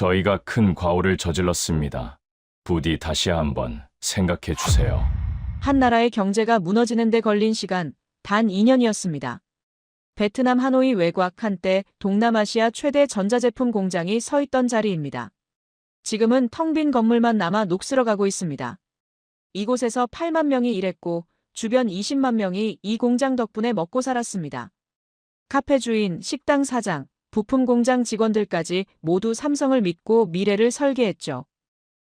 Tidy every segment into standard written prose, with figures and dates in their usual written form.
저희가 큰 과오를 저질렀습니다. 부디 다시 한번 생각해 주세요. 한 나라의 경제가 무너지는 데 걸린 시간 단 2년이었습니다. 베트남 하노이 외곽 한때 동남아시아 최대 전자제품 공장이 서 있던 자리입니다. 지금은 텅 빈 건물만 남아 녹슬어가고 있습니다. 이곳에서 8만 명이 일했고 주변 20만 명이 이 공장 덕분에 먹고 살았습니다. 카페 주인, 식당 사장, 부품 공장 직원들까지 모두 삼성을 믿고 미래를 설계했죠.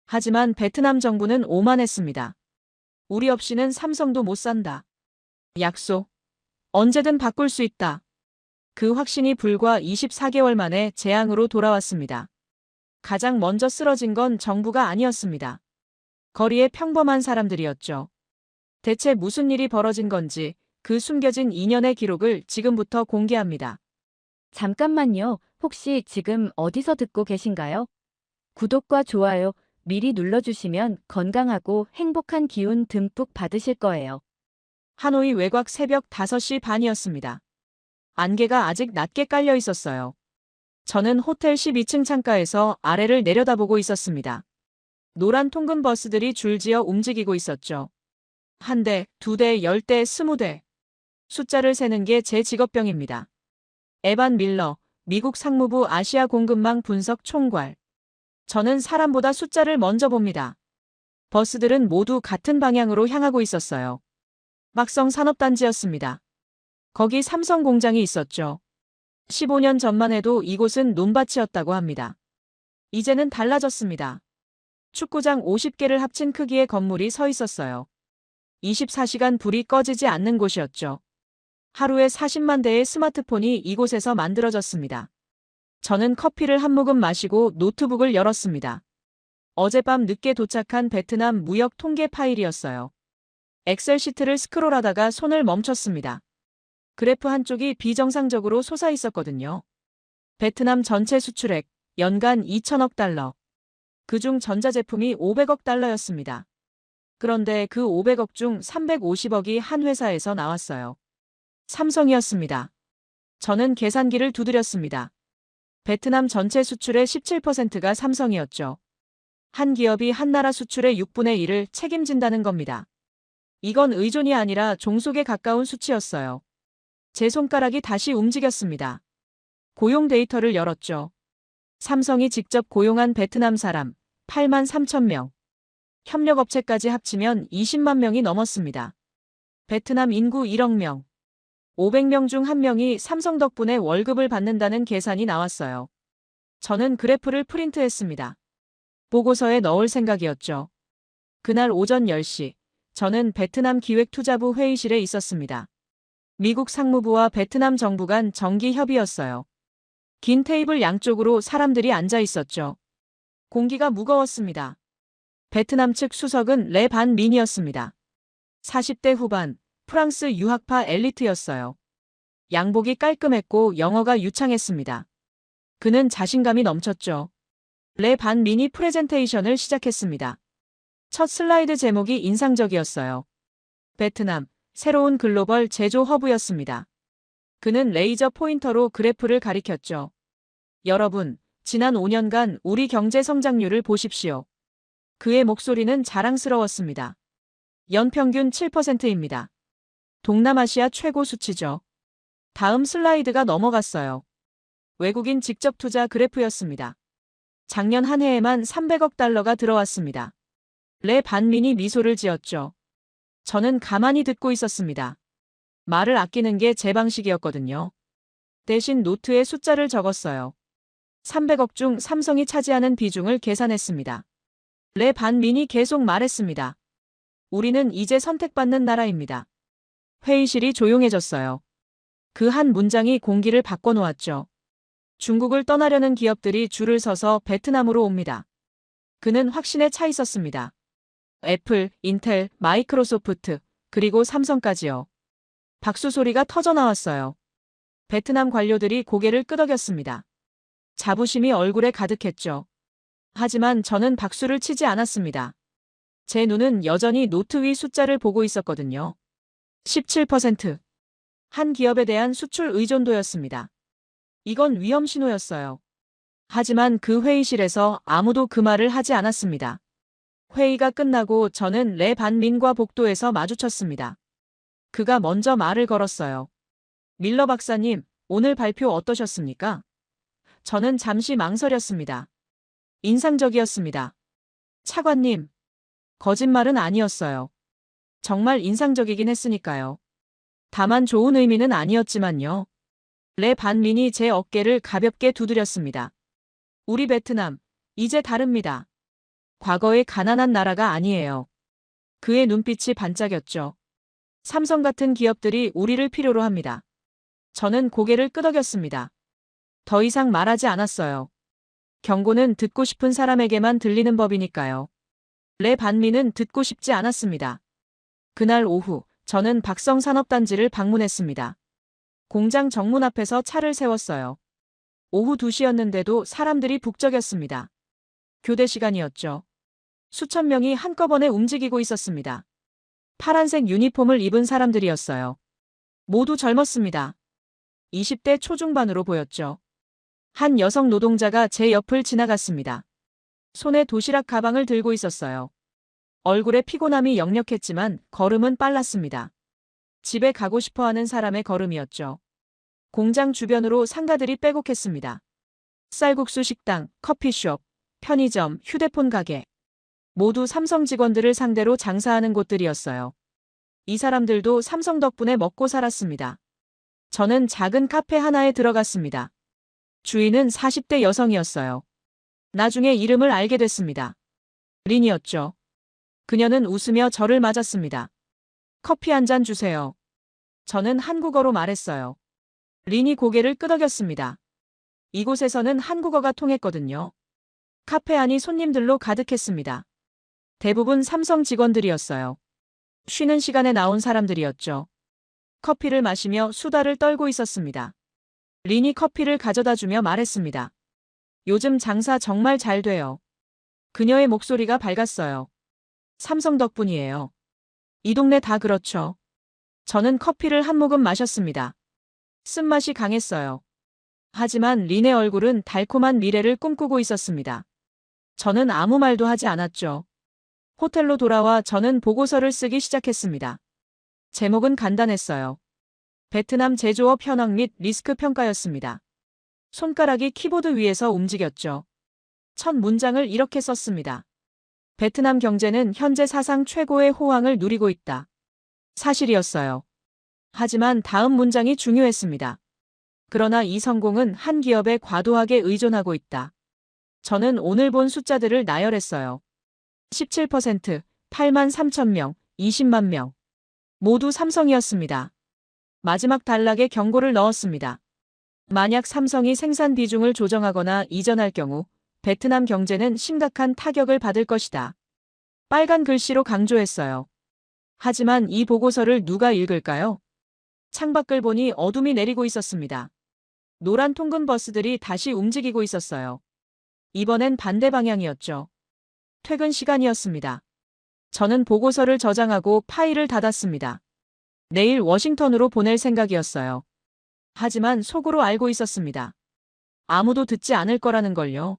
하지만 베트남 정부는 오만했습니다. 우리 없이는 삼성도 못 산다. 약속. 언제든 바꿀 수 있다. 그 확신이 불과 24개월 만에 재앙으로 돌아왔습니다. 가장 먼저 쓰러진 건 정부가 아니었습니다. 거리의 평범한 사람들이었죠. 대체 무슨 일이 벌어진 건지 그 숨겨진 2년의 기록을 지금부터 공개합니다. 잠깐만요. 혹시 지금 어디서 듣고 계신가요? 구독과 좋아요 미리 눌러주시면 건강하고 행복한 기운 듬뿍 받으실 거예요. 하노이 외곽 새벽 5시 반이었습니다. 안개가 아직 낮게 깔려 있었어요. 저는 호텔 12층 창가에서 아래를 내려다보고 있었습니다. 노란 통근 버스들이 줄지어 움직이고 있었죠. 한 대, 두 대, 10대, 20대. 숫자를 세는 게 제 직업병입니다. 에반 밀러, 미국 상무부 아시아 공급망 분석 총괄. 저는 사람보다 숫자를 먼저 봅니다. 버스들은 모두 같은 방향으로 향하고 있었어요. 막성 산업단지였습니다. 거기 삼성 공장이 있었죠. 15년 전만 해도 이곳은 논밭이었다고 합니다. 이제는 달라졌습니다. 축구장 50개를 합친 크기의 건물이 서 있었어요. 24시간 불이 꺼지지 않는 곳이었죠. 하루에 40만 대의 스마트폰이 이곳에서 만들어졌습니다. 저는 커피를 한 모금 마시고 노트북을 열었습니다. 어젯밤 늦게 도착한 베트남 무역 통계 파일이었어요. 엑셀 시트를 스크롤하다가 손을 멈췄습니다. 그래프 한쪽이 비정상적으로 솟아 있었거든요. 베트남 전체 수출액 연간 2천억 달러. 그중 전자제품이 500억 달러였습니다. 그런데 그 500억 중 350억이 한 회사에서 나왔어요. 삼성이었습니다. 저는 계산기를 두드렸습니다. 베트남 전체 수출의 17%가 삼성이었죠. 한 기업이 한 나라 수출의 6분의 1을 책임진다는 겁니다. 이건 의존이 아니라 종속에 가까운 수치였어요. 제 손가락이 다시 움직였습니다. 고용 데이터를 열었죠. 삼성이 직접 고용한 베트남 사람 8만 3천 명. 협력업체까지 합치면 20만 명이 넘었습니다. 베트남 인구 1억 명. 500명 중 1명이 삼성 덕분에 월급을 받는다는 계산이 나왔어요. 저는 그래프를 프린트했습니다. 보고서에 넣을 생각이었죠. 그날 오전 10시, 저는 베트남 기획투자부 회의실에 있었습니다. 미국 상무부와 베트남 정부 간 정기 협의였어요. 긴 테이블 양쪽으로 사람들이 앉아 있었죠. 공기가 무거웠습니다. 베트남 측 수석은 레 반 민이었습니다. 40대 후반, 프랑스 유학파 엘리트였어요. 양복이 깔끔했고 영어가 유창했습니다. 그는 자신감이 넘쳤죠. 레 반 민이 프레젠테이션을 시작했습니다. 첫 슬라이드 제목이 인상적이었어요. 베트남, 새로운 글로벌 제조 허브였습니다. 그는 레이저 포인터로 그래프를 가리켰죠. 여러분, 지난 5년간 우리 경제 성장률을 보십시오. 그의 목소리는 자랑스러웠습니다. 연평균 7%입니다. 동남아시아 최고 수치죠. 다음 슬라이드가 넘어갔어요. 외국인 직접 투자 그래프였습니다. 작년 한 해에만 300억 달러가 들어왔습니다. 레 반민이 미소를 지었죠. 저는 가만히 듣고 있었습니다. 말을 아끼는 게 제 방식이었거든요. 대신 노트에 숫자를 적었어요. 300억 중 삼성이 차지하는 비중을 계산했습니다. 레 반민이 계속 말했습니다. 우리는 이제 선택받는 나라입니다. 회의실이 조용해졌어요. 그 한 문장이 공기를 바꿔놓았죠. 중국을 떠나려는 기업들이 줄을 서서 베트남으로 옵니다. 그는 확신에 차 있었습니다. 애플, 인텔, 마이크로소프트, 그리고 삼성까지요. 박수 소리가 터져나왔어요. 베트남 관료들이 고개를 끄덕였습니다. 자부심이 얼굴에 가득했죠. 하지만 저는 박수를 치지 않았습니다. 제 눈은 여전히 노트 위 숫자를 보고 있었거든요. 17%. 한 기업에 대한 수출 의존도였습니다. 이건 위험 신호였어요. 하지만 그 회의실에서 아무도 그 말을 하지 않았습니다. 회의가 끝나고 저는 레 반민과 복도에서 마주쳤습니다. 그가 먼저 말을 걸었어요. 밀러 박사님, 오늘 발표 어떠셨습니까? 저는 잠시 망설였습니다. 인상적이었습니다. 차관님, 거짓말은 아니었어요. 정말 인상적이긴 했으니까요. 다만 좋은 의미는 아니었지만요. 레 반민이 제 어깨를 가볍게 두드렸습니다. 우리 베트남, 이제 다릅니다. 과거의 가난한 나라가 아니에요. 그의 눈빛이 반짝였죠. 삼성 같은 기업들이 우리를 필요로 합니다. 저는 고개를 끄덕였습니다. 더 이상 말하지 않았어요. 경고는 듣고 싶은 사람에게만 들리는 법이니까요. 레 반민은 듣고 싶지 않았습니다. 그날 오후, 저는 박성산업단지를 방문했습니다. 공장 정문 앞에서 차를 세웠어요. 오후 2시였는데도 사람들이 북적였습니다. 교대 시간이었죠. 수천 명이 한꺼번에 움직이고 있었습니다. 파란색 유니폼을 입은 사람들이었어요. 모두 젊었습니다. 20대 초중반으로 보였죠. 한 여성 노동자가 제 옆을 지나갔습니다. 손에 도시락 가방을 들고 있었어요. 얼굴에 피곤함이 역력했지만 걸음은 빨랐습니다. 집에 가고 싶어하는 사람의 걸음이었죠. 공장 주변으로 상가들이 빼곡했습니다. 쌀국수 식당, 커피숍, 편의점, 휴대폰 가게. 모두 삼성 직원들을 상대로 장사하는 곳들이었어요. 이 사람들도 삼성 덕분에 먹고 살았습니다. 저는 작은 카페 하나에 들어갔습니다. 주인은 40대 여성이었어요. 나중에 이름을 알게 됐습니다. 린이었죠. 그녀는 웃으며 저를 맞았습니다. 커피 한 잔 주세요. 저는 한국어로 말했어요. 린이 고개를 끄덕였습니다. 이곳에서는 한국어가 통했거든요. 카페 안이 손님들로 가득했습니다. 대부분 삼성 직원들이었어요. 쉬는 시간에 나온 사람들이었죠. 커피를 마시며 수다를 떨고 있었습니다. 린이 커피를 가져다 주며 말했습니다. 요즘 장사 정말 잘 돼요. 그녀의 목소리가 밝았어요. 삼성 덕분이에요. 이 동네 다 그렇죠. 저는 커피를 한 모금 마셨습니다. 쓴맛이 강했어요. 하지만 린의 얼굴은 달콤한 미래를 꿈꾸고 있었습니다. 저는 아무 말도 하지 않았죠. 호텔로 돌아와 저는 보고서를 쓰기 시작했습니다. 제목은 간단했어요. 베트남 제조업 현황 및 리스크 평가였습니다. 손가락이 키보드 위에서 움직였죠. 첫 문장을 이렇게 썼습니다. 베트남 경제는 현재 사상 최고의 호황을 누리고 있다. 사실이었어요. 하지만 다음 문장이 중요했습니다. 그러나 이 성공은 한 기업에 과도하게 의존하고 있다. 저는 오늘 본 숫자들을 나열했어요. 17%, 8만 3천 명, 20만 명. 모두 삼성이었습니다. 마지막 단락에 경고를 넣었습니다. 만약 삼성이 생산 비중을 조정하거나 이전할 경우 베트남 경제는 심각한 타격을 받을 것이다. 빨간 글씨로 강조했어요. 하지만 이 보고서를 누가 읽을까요? 창밖을 보니 어둠이 내리고 있었습니다. 노란 통근 버스들이 다시 움직이고 있었어요. 이번엔 반대 방향이었죠. 퇴근 시간이었습니다. 저는 보고서를 저장하고 파일을 닫았습니다. 내일 워싱턴으로 보낼 생각이었어요. 하지만 속으로 알고 있었습니다. 아무도 듣지 않을 거라는 걸요.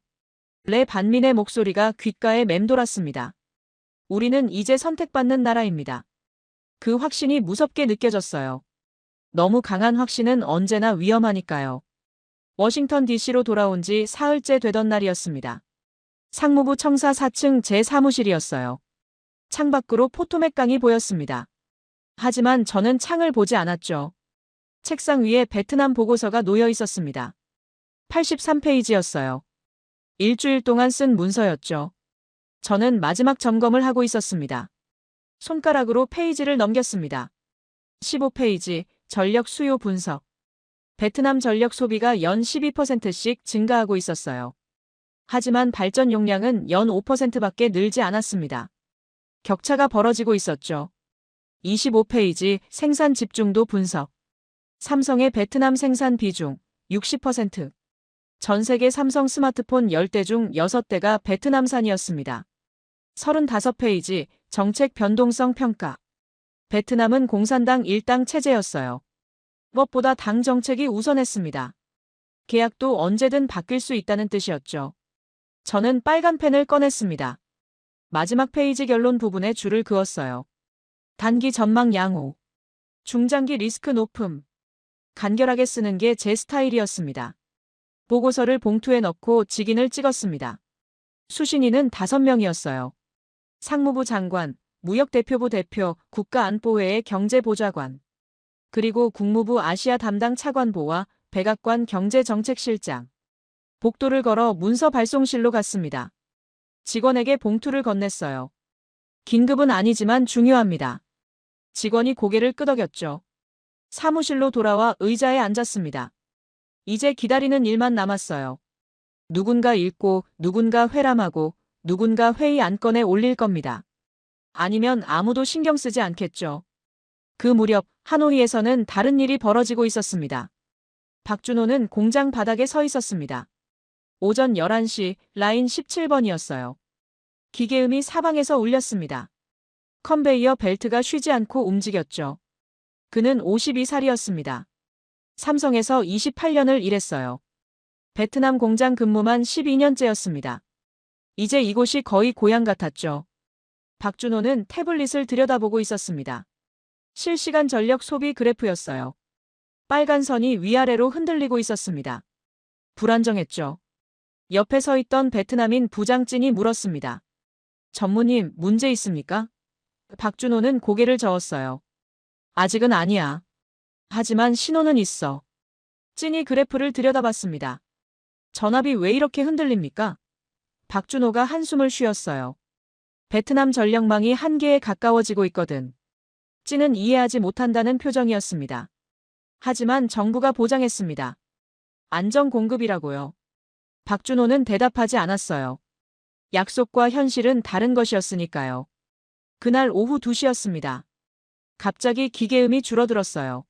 레 반민의 목소리가 귓가에 맴돌았습니다. 우리는 이제 선택받는 나라입니다. 그 확신이 무섭게 느껴졌어요. 너무 강한 확신은 언제나 위험하니까요. 워싱턴 DC로 돌아온 지 사흘째 되던 날이었습니다. 상무부 청사 4층 제 사무실이었어요. 창밖으로 포토맥강이 보였습니다. 하지만 저는 창을 보지 않았죠. 책상 위에 베트남 보고서가 놓여 있었습니다. 83페이지였어요. 일주일 동안 쓴 문서였죠. 저는 마지막 점검을 하고 있었습니다. 손가락으로 페이지를 넘겼습니다. 15페이지, 전력 수요 분석. 베트남 전력 소비가 연 12%씩 증가하고 있었어요. 하지만 발전 용량은 연 5%밖에 늘지 않았습니다. 격차가 벌어지고 있었죠. 25페이지, 생산 집중도 분석. 삼성의 베트남 생산 비중 60%. 전 세계 삼성 스마트폰 10대 중 6대가 베트남산이었습니다. 35페이지, 정책 변동성 평가. 베트남은 공산당 일당 체제였어요. 무엇보다 당 정책이 우선했습니다. 계약도 언제든 바뀔 수 있다는 뜻이었죠. 저는 빨간 펜을 꺼냈습니다. 마지막 페이지 결론 부분에 줄을 그었어요. 단기 전망 양호. 중장기 리스크 높음. 간결하게 쓰는 게 제 스타일이었습니다. 보고서를 봉투에 넣고 직인을 찍었습니다. 수신인은 5명이었어요. 상무부 장관, 무역대표부 대표, 국가안보회의 경제보좌관, 그리고 국무부 아시아 담당 차관보와 백악관 경제정책실장. 복도를 걸어 문서 발송실로 갔습니다. 직원에게 봉투를 건넸어요. 긴급은 아니지만 중요합니다. 직원이 고개를 끄덕였죠. 사무실로 돌아와 의자에 앉았습니다. 이제 기다리는 일만 남았어요. 누군가 읽고, 누군가 회람하고, 누군가 회의 안건에 올릴 겁니다. 아니면 아무도 신경 쓰지 않겠죠. 그 무렵 하노이에서는 다른 일이 벌어지고 있었습니다. 박준호는 공장 바닥에 서 있었습니다. 오전 11시 라인 17번이었어요. 기계음이 사방에서 울렸습니다. 컨베이어 벨트가 쉬지 않고 움직였죠. 그는 52살이었습니다. 삼성에서 28년을 일했어요. 베트남 공장 근무만 12년째였습니다. 이제 이곳이 거의 고향 같았죠. 박준호는 태블릿을 들여다보고 있었습니다. 실시간 전력 소비 그래프였어요. 빨간 선이 위아래로 흔들리고 있었습니다. 불안정했죠. 옆에 서 있던 베트남인 부장찐이 물었습니다. 전무님, 문제 있습니까? 박준호는 고개를 저었어요. 아직은 아니야. 하지만 신호는 있어. 찐이 그래프를 들여다봤습니다. 전압이 왜 이렇게 흔들립니까? 박준호가 한숨을 쉬었어요. 베트남 전력망이 한계에 가까워지고 있거든. 찐은 이해하지 못한다는 표정이었습니다. 하지만 정부가 보장했습니다. 안정 공급이라고요. 박준호는 대답하지 않았어요. 약속과 현실은 다른 것이었으니까요. 그날 오후 2시였습니다. 갑자기 기계음이 줄어들었어요.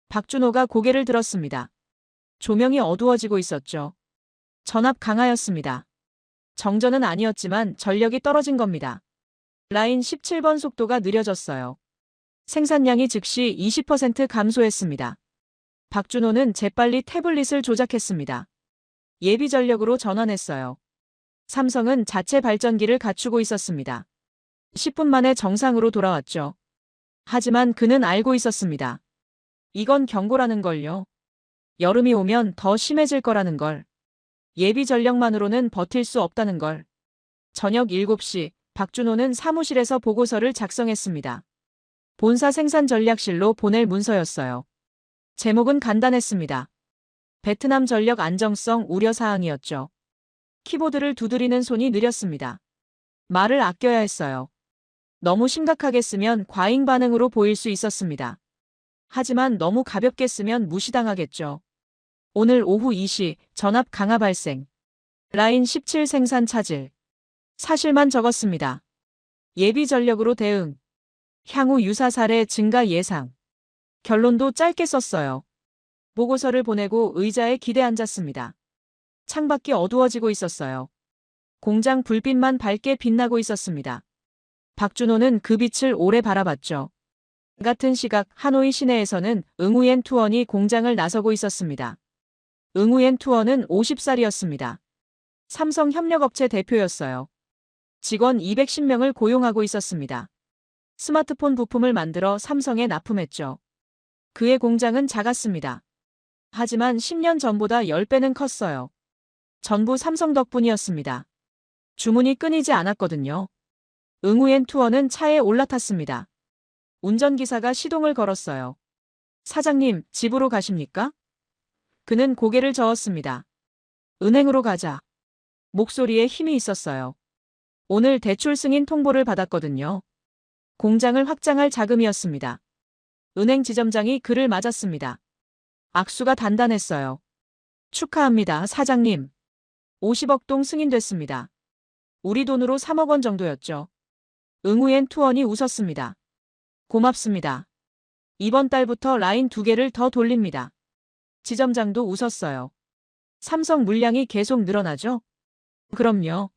박준호가 고개를 들었습니다. 조명이 어두워지고 있었죠. 전압 강하였습니다. 정전은 아니었지만 전력이 떨어진 겁니다. 라인 17번 속도가 느려졌어요. 생산량이 즉시 20% 감소했습니다. 박준호는 재빨리 태블릿을 조작했습니다. 예비 전력으로 전환했어요. 삼성은 자체 발전기를 갖추고 있었습니다. 10분 만에 정상으로 돌아왔죠. 하지만 그는 알고 있었습니다. 이건 경고라는 걸요. 여름이 오면 더 심해질 거라는 걸. 예비 전력만으로는 버틸 수 없다는 걸. 저녁 7시 박준호는 사무실에서 보고서를 작성했습니다. 본사 생산전략실로 보낼 문서였어요. 제목은 간단했습니다. 베트남 전력 안정성 우려사항이었죠. 키보드를 두드리는 손이 느렸습니다. 말을 아껴야 했어요. 너무 심각하게 쓰면 과잉 반응으로 보일 수 있었습니다. 하지만 너무 가볍게 쓰면 무시당하겠죠. 오늘 오후 2시 전압 강화 발생. 라인 17 생산 차질. 사실만 적었습니다. 예비 전력으로 대응. 향후 유사 사례 증가 예상. 결론도 짧게 썼어요. 보고서를 보내고 의자에 기대 앉았습니다. 창밖이 어두워지고 있었어요. 공장 불빛만 밝게 빛나고 있었습니다. 박준호는 그 빛을 오래 바라봤죠. 같은 시각 하노이 시내에서는 응우옌 투원이 공장을 나서고 있었습니다. 응우옌 투원은 50살이었습니다. 삼성 협력업체 대표였어요. 직원 210명을 고용하고 있었습니다. 스마트폰 부품을 만들어 삼성에 납품했죠. 그의 공장은 작았습니다. 하지만 10년 전보다 10배는 컸어요. 전부 삼성 덕분이었습니다. 주문이 끊이지 않았거든요. 응우옌 투어는 차에 올라탔습니다. 운전기사가 시동을 걸었어요. 사장님, 집으로 가십니까? 그는 고개를 저었습니다. 은행으로 가자. 목소리에 힘이 있었어요. 오늘 대출 승인 통보를 받았거든요. 공장을 확장할 자금이었습니다. 은행 지점장이 그를 맞았습니다. 악수가 단단했어요. 축하합니다, 사장님. 50억 동 승인됐습니다. 우리 돈으로 3억 원 정도였죠. 응우엔 투원이 웃었습니다. 고맙습니다. 이번 달부터 라인 2개를 더 돌립니다. 지점장도 웃었어요. 삼성 물량이 계속 늘어나죠? 그럼요.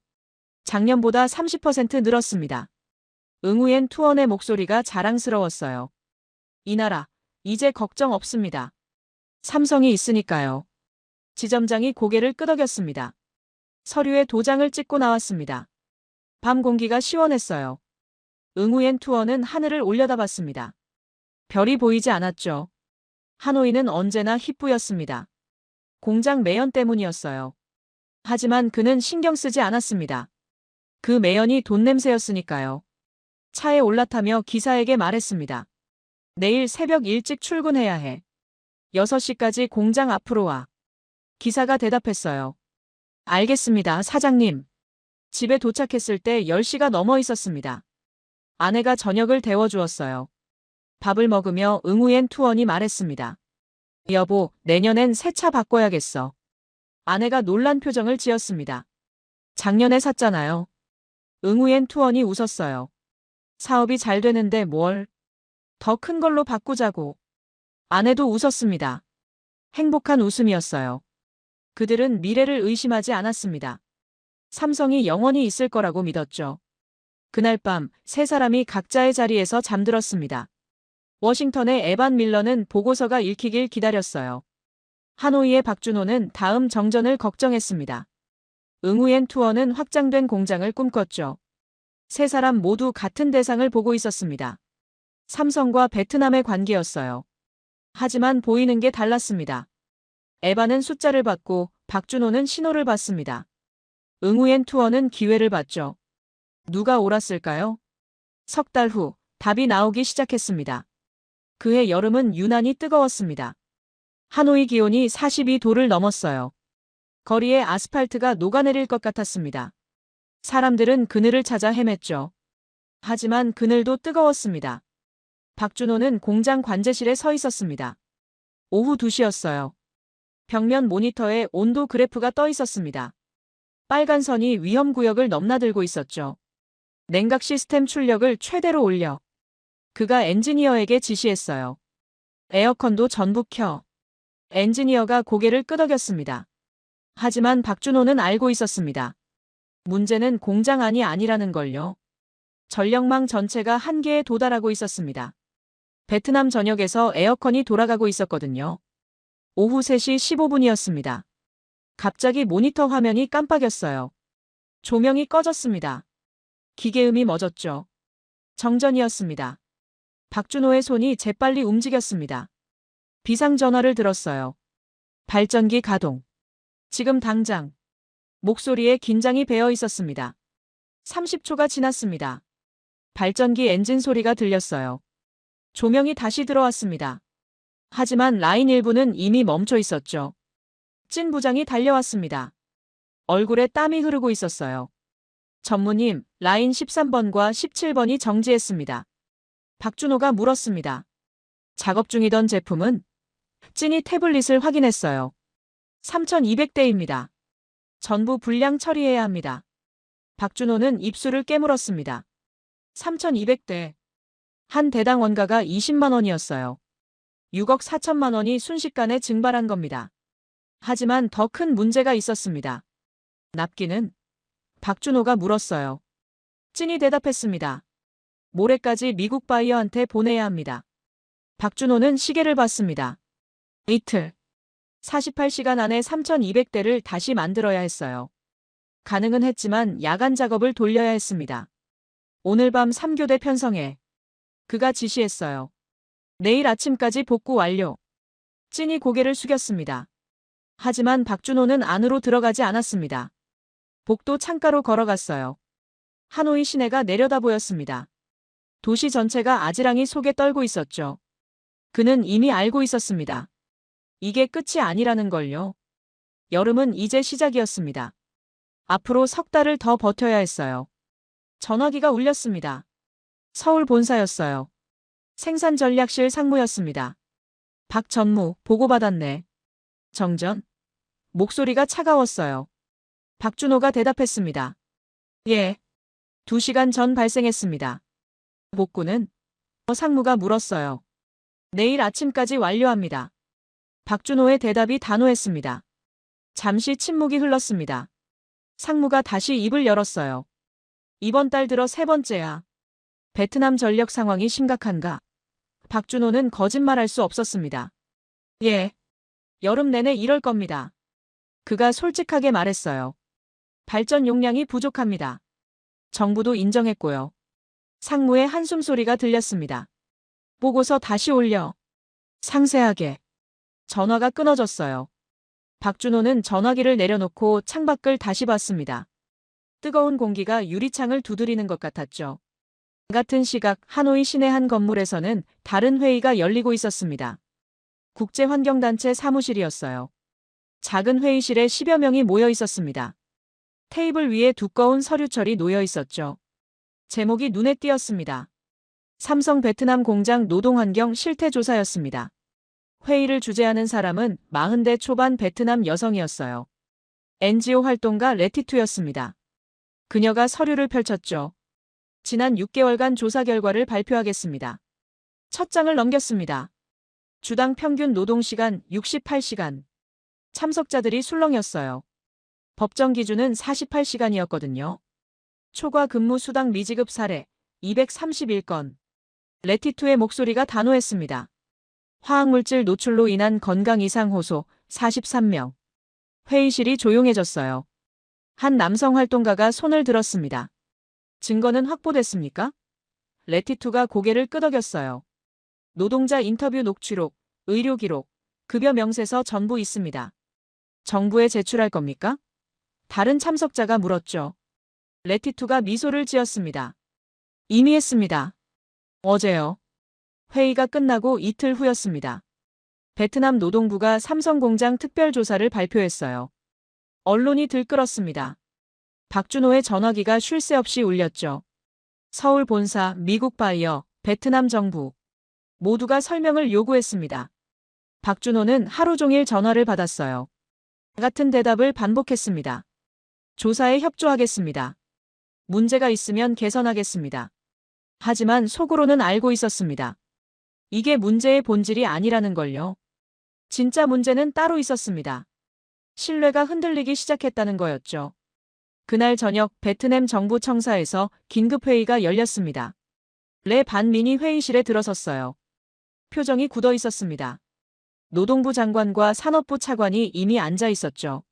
작년보다 30% 늘었습니다. 응우엔 투원의 목소리가 자랑스러웠어요. 이 나라, 이제 걱정 없습니다. 삼성이 있으니까요. 지점장이 고개를 끄덕였습니다. 서류에 도장을 찍고 나왔습니다. 밤 공기가 시원했어요. 응우엔 투어는 하늘을 올려다봤습니다. 별이 보이지 않았죠. 하노이는 언제나 희뿌였습니다. 공장 매연 때문이었어요. 하지만 그는 신경 쓰지 않았습니다. 그 매연이 돈 냄새였으니까요. 차에 올라타며 기사에게 말했습니다. 내일 새벽 일찍 출근해야 해. 6시까지 공장 앞으로 와. 기사가 대답했어요. 알겠습니다, 사장님. 집에 도착했을 때 10시가 넘어 있었습니다. 아내가 저녁을 데워주었어요. 밥을 먹으며 응우엔 투원이 말했습니다. 여보, 내년엔 새 차 바꿔야겠어. 아내가 놀란 표정을 지었습니다. 작년에 샀잖아요. 응우엔 투원이 웃었어요. 사업이 잘 되는데 뭘? 더 큰 걸로 바꾸자고. 아내도 웃었습니다. 행복한 웃음이었어요. 그들은 미래를 의심하지 않았습니다. 삼성이 영원히 있을 거라고 믿었죠. 그날 밤 세 사람이 각자의 자리에서 잠들었습니다. 워싱턴의 에반 밀러는 보고서가 읽히길 기다렸어요. 하노이의 박준호는 다음 정전을 걱정했습니다. 응우엔 투어는 확장된 공장을 꿈꿨죠. 세 사람 모두 같은 대상을 보고 있었습니다. 삼성과 베트남의 관계였어요. 하지만 보이는 게 달랐습니다. 에반은 숫자를 받고 박준호는 신호를 받습니다. 응우엔 투어는 기회를 받죠. 누가 옳았을까요? 석 달 후 답이 나오기 시작했습니다. 그해 여름은 유난히 뜨거웠습니다. 하노이 기온이 42도를 넘었어요. 거리에 아스팔트가 녹아내릴 것 같았습니다. 사람들은 그늘을 찾아 헤맸죠. 하지만 그늘도 뜨거웠습니다. 박준호는 공장 관제실에 서 있었습니다. 오후 2시였어요. 벽면 모니터에 온도 그래프가 떠 있었습니다. 빨간 선이 위험구역을 넘나들고 있었죠. 냉각 시스템 출력을 최대로 올려. 그가 엔지니어에게 지시했어요. 에어컨도 전부 켜. 엔지니어가 고개를 끄덕였습니다. 하지만 박준호는 알고 있었습니다. 문제는 공장 안이 아니라는 걸요. 전력망 전체가 한계에 도달하고 있었습니다. 베트남 전역에서 에어컨이 돌아가고 있었거든요. 오후 3시 15분이었습니다. 갑자기 모니터 화면이 깜빡였어요. 조명이 꺼졌습니다. 기계음이 멎었죠. 정전이었습니다. 박준호의 손이 재빨리 움직였습니다. 비상전화를 들었어요. 발전기 가동. 지금 당장. 목소리에 긴장이 배어 있었습니다. 30초가 지났습니다. 발전기 엔진 소리가 들렸어요. 조명이 다시 들어왔습니다. 하지만 라인 일부는 이미 멈춰 있었죠. 찐 부장이 달려왔습니다. 얼굴에 땀이 흐르고 있었어요. 전무님, 라인 13번과 17번이 정지했습니다. 박준호가 물었습니다. 작업 중이던 제품은? 찐이 태블릿을 확인했어요. 3200대입니다. 전부 불량 처리해야 합니다. 박준호는 입술을 깨물었습니다. 3200대. 한 대당 원가가 20만 원이었어요. 6억 4천만 원이 순식간에 증발한 겁니다. 하지만 더 큰 문제가 있었습니다. 납기는? 박준호가 물었어요. 찐이 대답했습니다. 모레까지 미국 바이어한테 보내야 합니다. 박준호는 시계를 봤습니다. 이틀. 48시간 안에 3200대를 다시 만들어야 했어요. 가능은 했지만 야간 작업을 돌려야 했습니다. 오늘 밤 3교대 편성해. 그가 지시했어요. 내일 아침까지 복구 완료. 찐이 고개를 숙였습니다. 하지만 박준호는 안으로 들어가지 않았습니다. 복도 창가로 걸어갔어요. 하노이 시내가 내려다 보였습니다. 도시 전체가 아지랑이 속에 떨고 있었죠. 그는 이미 알고 있었습니다. 이게 끝이 아니라는 걸요. 여름은 이제 시작이었습니다. 앞으로 석 달을 더 버텨야 했어요. 전화기가 울렸습니다. 서울 본사였어요. 생산전략실 상무였습니다. 박 전무, 보고받았네. 정전? 목소리가 차가웠어요. 박준호가 대답했습니다. 예. 2시간 전 발생했습니다. 복구는? 상무가 물었어요. 내일 아침까지 완료합니다. 박준호의 대답이 단호했습니다. 잠시 침묵이 흘렀습니다. 상무가 다시 입을 열었어요. 이번 달 들어 3번째야. 베트남 전력 상황이 심각한가? 박준호는 거짓말할 수 없었습니다. 예. 여름 내내 이럴 겁니다. 그가 솔직하게 말했어요. 발전 용량이 부족합니다. 정부도 인정했고요. 상무의 한숨 소리가 들렸습니다. 보고서 다시 올려. 상세하게. 전화가 끊어졌어요. 박준호는 전화기를 내려놓고 창밖을 다시 봤습니다. 뜨거운 공기가 유리창을 두드리는 것 같았죠. 같은 시각 하노이 시내 한 건물에서는 다른 회의가 열리고 있었습니다. 국제환경단체 사무실이었어요. 작은 회의실에 10여 명이 모여 있었습니다. 테이블 위에 두꺼운 서류철이 놓여 있었죠. 제목이 눈에 띄었습니다. 삼성 베트남 공장 노동환경 실태조사였습니다. 회의를 주재하는 사람은 40대 초반 베트남 여성이었어요. NGO 활동가 레티투였습니다. 그녀가 서류를 펼쳤죠. 지난 6개월간 조사 결과를 발표하겠습니다. 첫 장을 넘겼습니다. 주당 평균 노동시간 68시간. 참석자들이 술렁였어요. 법정 기준은 48시간이었거든요. 초과 근무 수당 미지급 사례 231건. 레티투의 목소리가 단호했습니다. 화학물질 노출로 인한 건강 이상 호소 43명. 회의실이 조용해졌어요. 한 남성 활동가가 손을 들었습니다. 증거는 확보됐습니까? 레티투가 고개를 끄덕였어요. 노동자 인터뷰 녹취록, 의료 기록, 급여 명세서 전부 있습니다. 정부에 제출할 겁니까? 다른 참석자가 물었죠. 레티투가 미소를 지었습니다. 이미 했습니다. 어제요. 회의가 끝나고 이틀 후였습니다. 베트남 노동부가 삼성공장 특별조사를 발표했어요. 언론이 들끓었습니다. 박준호의 전화기가 쉴 새 없이 울렸죠. 서울 본사, 미국 바이어, 베트남 정부. 모두가 설명을 요구했습니다. 박준호는 하루 종일 전화를 받았어요. 같은 대답을 반복했습니다. 조사에 협조하겠습니다. 문제가 있으면 개선하겠습니다. 하지만 속으로는 알고 있었습니다. 이게 문제의 본질이 아니라는 걸요. 진짜 문제는 따로 있었습니다. 신뢰가 흔들리기 시작했다는 거였죠. 그날 저녁 베트남 정부 청사에서 긴급회의가 열렸습니다. 레 반민이 회의실에 들어섰어요. 표정이 굳어 있었습니다. 노동부 장관과 산업부 차관이 이미 앉아 있었죠.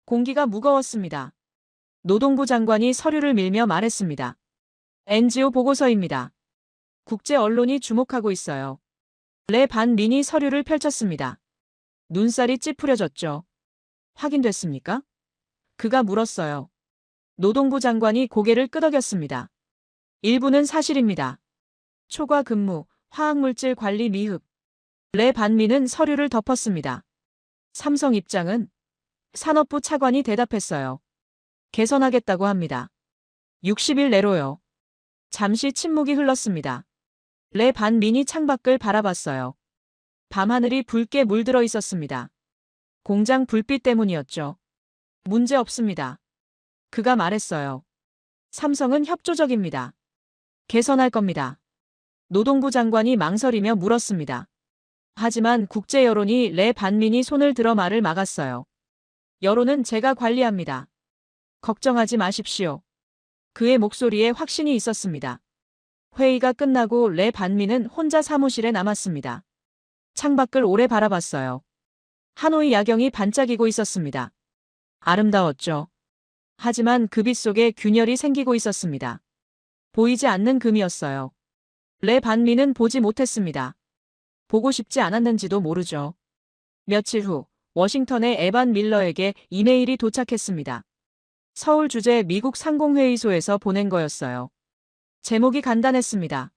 공기가 무거웠습니다. 노동부 장관이 서류를 밀며 말했습니다. NGO 보고서입니다. 국제 언론이 주목하고 있어요. 레 반민이 서류를 펼쳤습니다. 눈살이 찌푸려졌죠. 확인됐습니까? 그가 물었어요. 노동부 장관이 고개를 끄덕였습니다. 일부는 사실입니다. 초과 근무, 화학물질 관리 미흡. 레 반민은 서류를 덮었습니다. 삼성 입장은 산업부 차관이 대답했어요. 개선하겠다고 합니다. 60일 내로요. 잠시 침묵이 흘렀습니다. 레 반민이 창밖을 바라봤어요. 밤하늘이 붉게 물들어 있었습니다. 공장 불빛 때문이었죠. 문제 없습니다. 그가 말했어요. 삼성은 협조적입니다. 개선할 겁니다. 노동부 장관이 망설이며 물었습니다. 하지만 국제 여론이 레 반민이 손을 들어 말을 막았어요. 여론은 제가 관리합니다. 걱정하지 마십시오. 그의 목소리에 확신이 있었습니다. 회의가 끝나고 레 반민은 혼자 사무실에 남았습니다. 창밖을 오래 바라봤어요. 하노이 야경이 반짝이고 있었습니다. 아름다웠죠. 하지만 그 빛 속에 균열이 생기고 있었습니다. 보이지 않는 금이었어요. 레 반민은 보지 못했습니다. 보고 싶지 않았는지도 모르죠. 며칠 후 워싱턴의 에반 밀러에게 이메일이 도착했습니다. 서울 주재 미국 상공회의소에서 보낸 거였어요. 제목이 간단했습니다.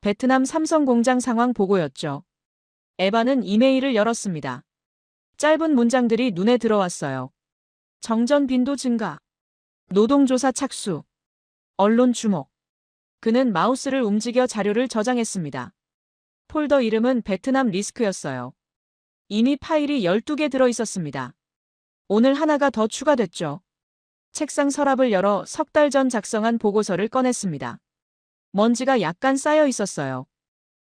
베트남 삼성 공장 상황 보고였죠. 에반은 이메일을 열었습니다. 짧은 문장들이 눈에 들어왔어요. 정전 빈도 증가. 노동조사 착수. 언론 주목. 그는 마우스를 움직여 자료를 저장했습니다. 폴더 이름은 베트남 리스크였어요. 이미 파일이 12개 들어 있었습니다. 오늘 하나가 더 추가됐죠. 책상 서랍을 열어 석 달 전 작성한 보고서를 꺼냈습니다. 먼지가 약간 쌓여 있었어요.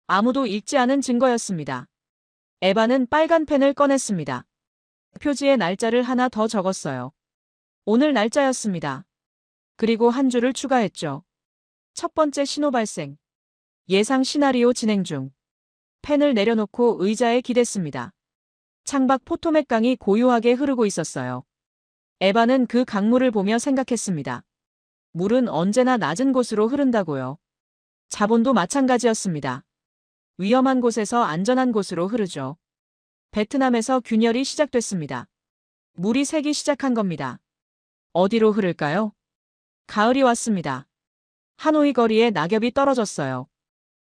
아무도 읽지 않은 증거였습니다. 에바는 빨간 펜을 꺼냈습니다. 표지에 날짜를 하나 더 적었어요. 오늘 날짜였습니다. 그리고 한 줄을 추가했죠. 첫 번째 신호 발생. 예상 시나리오 진행 중. 펜을 내려놓고 의자에 기댔습니다. 창밖 포토맥강이 고요하게 흐르고 있었어요. 에바는 그 강물을 보며 생각했습니다. 물은 언제나 낮은 곳으로 흐른다고요. 자본도 마찬가지였습니다. 위험한 곳에서 안전한 곳으로 흐르죠. 베트남에서 균열이 시작됐습니다. 물이 새기 시작한 겁니다. 어디로 흐를까요? 가을이 왔습니다. 하노이 거리에 낙엽이 떨어졌어요.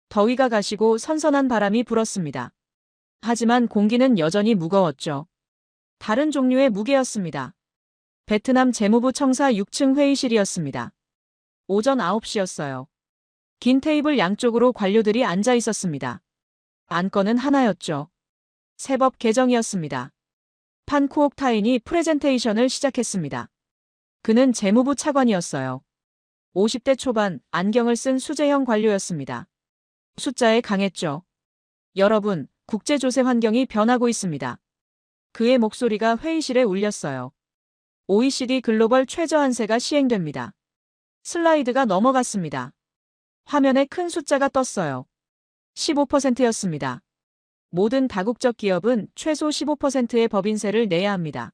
더위가 가시고 선선한 바람이 불었습니다. 하지만 공기는 여전히 무거웠죠. 다른 종류의 무게였습니다. 베트남 재무부 청사 6층 회의실이었습니다. 오전 9시였어요. 긴 테이블 양쪽으로 관료들이 앉아 있었습니다. 안건은 하나였죠. 세법 개정이었습니다. 판 쿠옥 타인이 프레젠테이션을 시작했습니다. 그는 재무부 차관이었어요. 50대 초반, 안경을 쓴 수재형 관료였습니다. 숫자에 강했죠. 여러분, 국제조세 환경이 변하고 있습니다. 그의 목소리가 회의실에 울렸어요. OECD 글로벌 최저한세가 시행됩니다. 슬라이드가 넘어갔습니다. 화면에 큰 숫자가 떴어요. 15%였습니다. 모든 다국적 기업은 최소 15%의 법인세를 내야 합니다.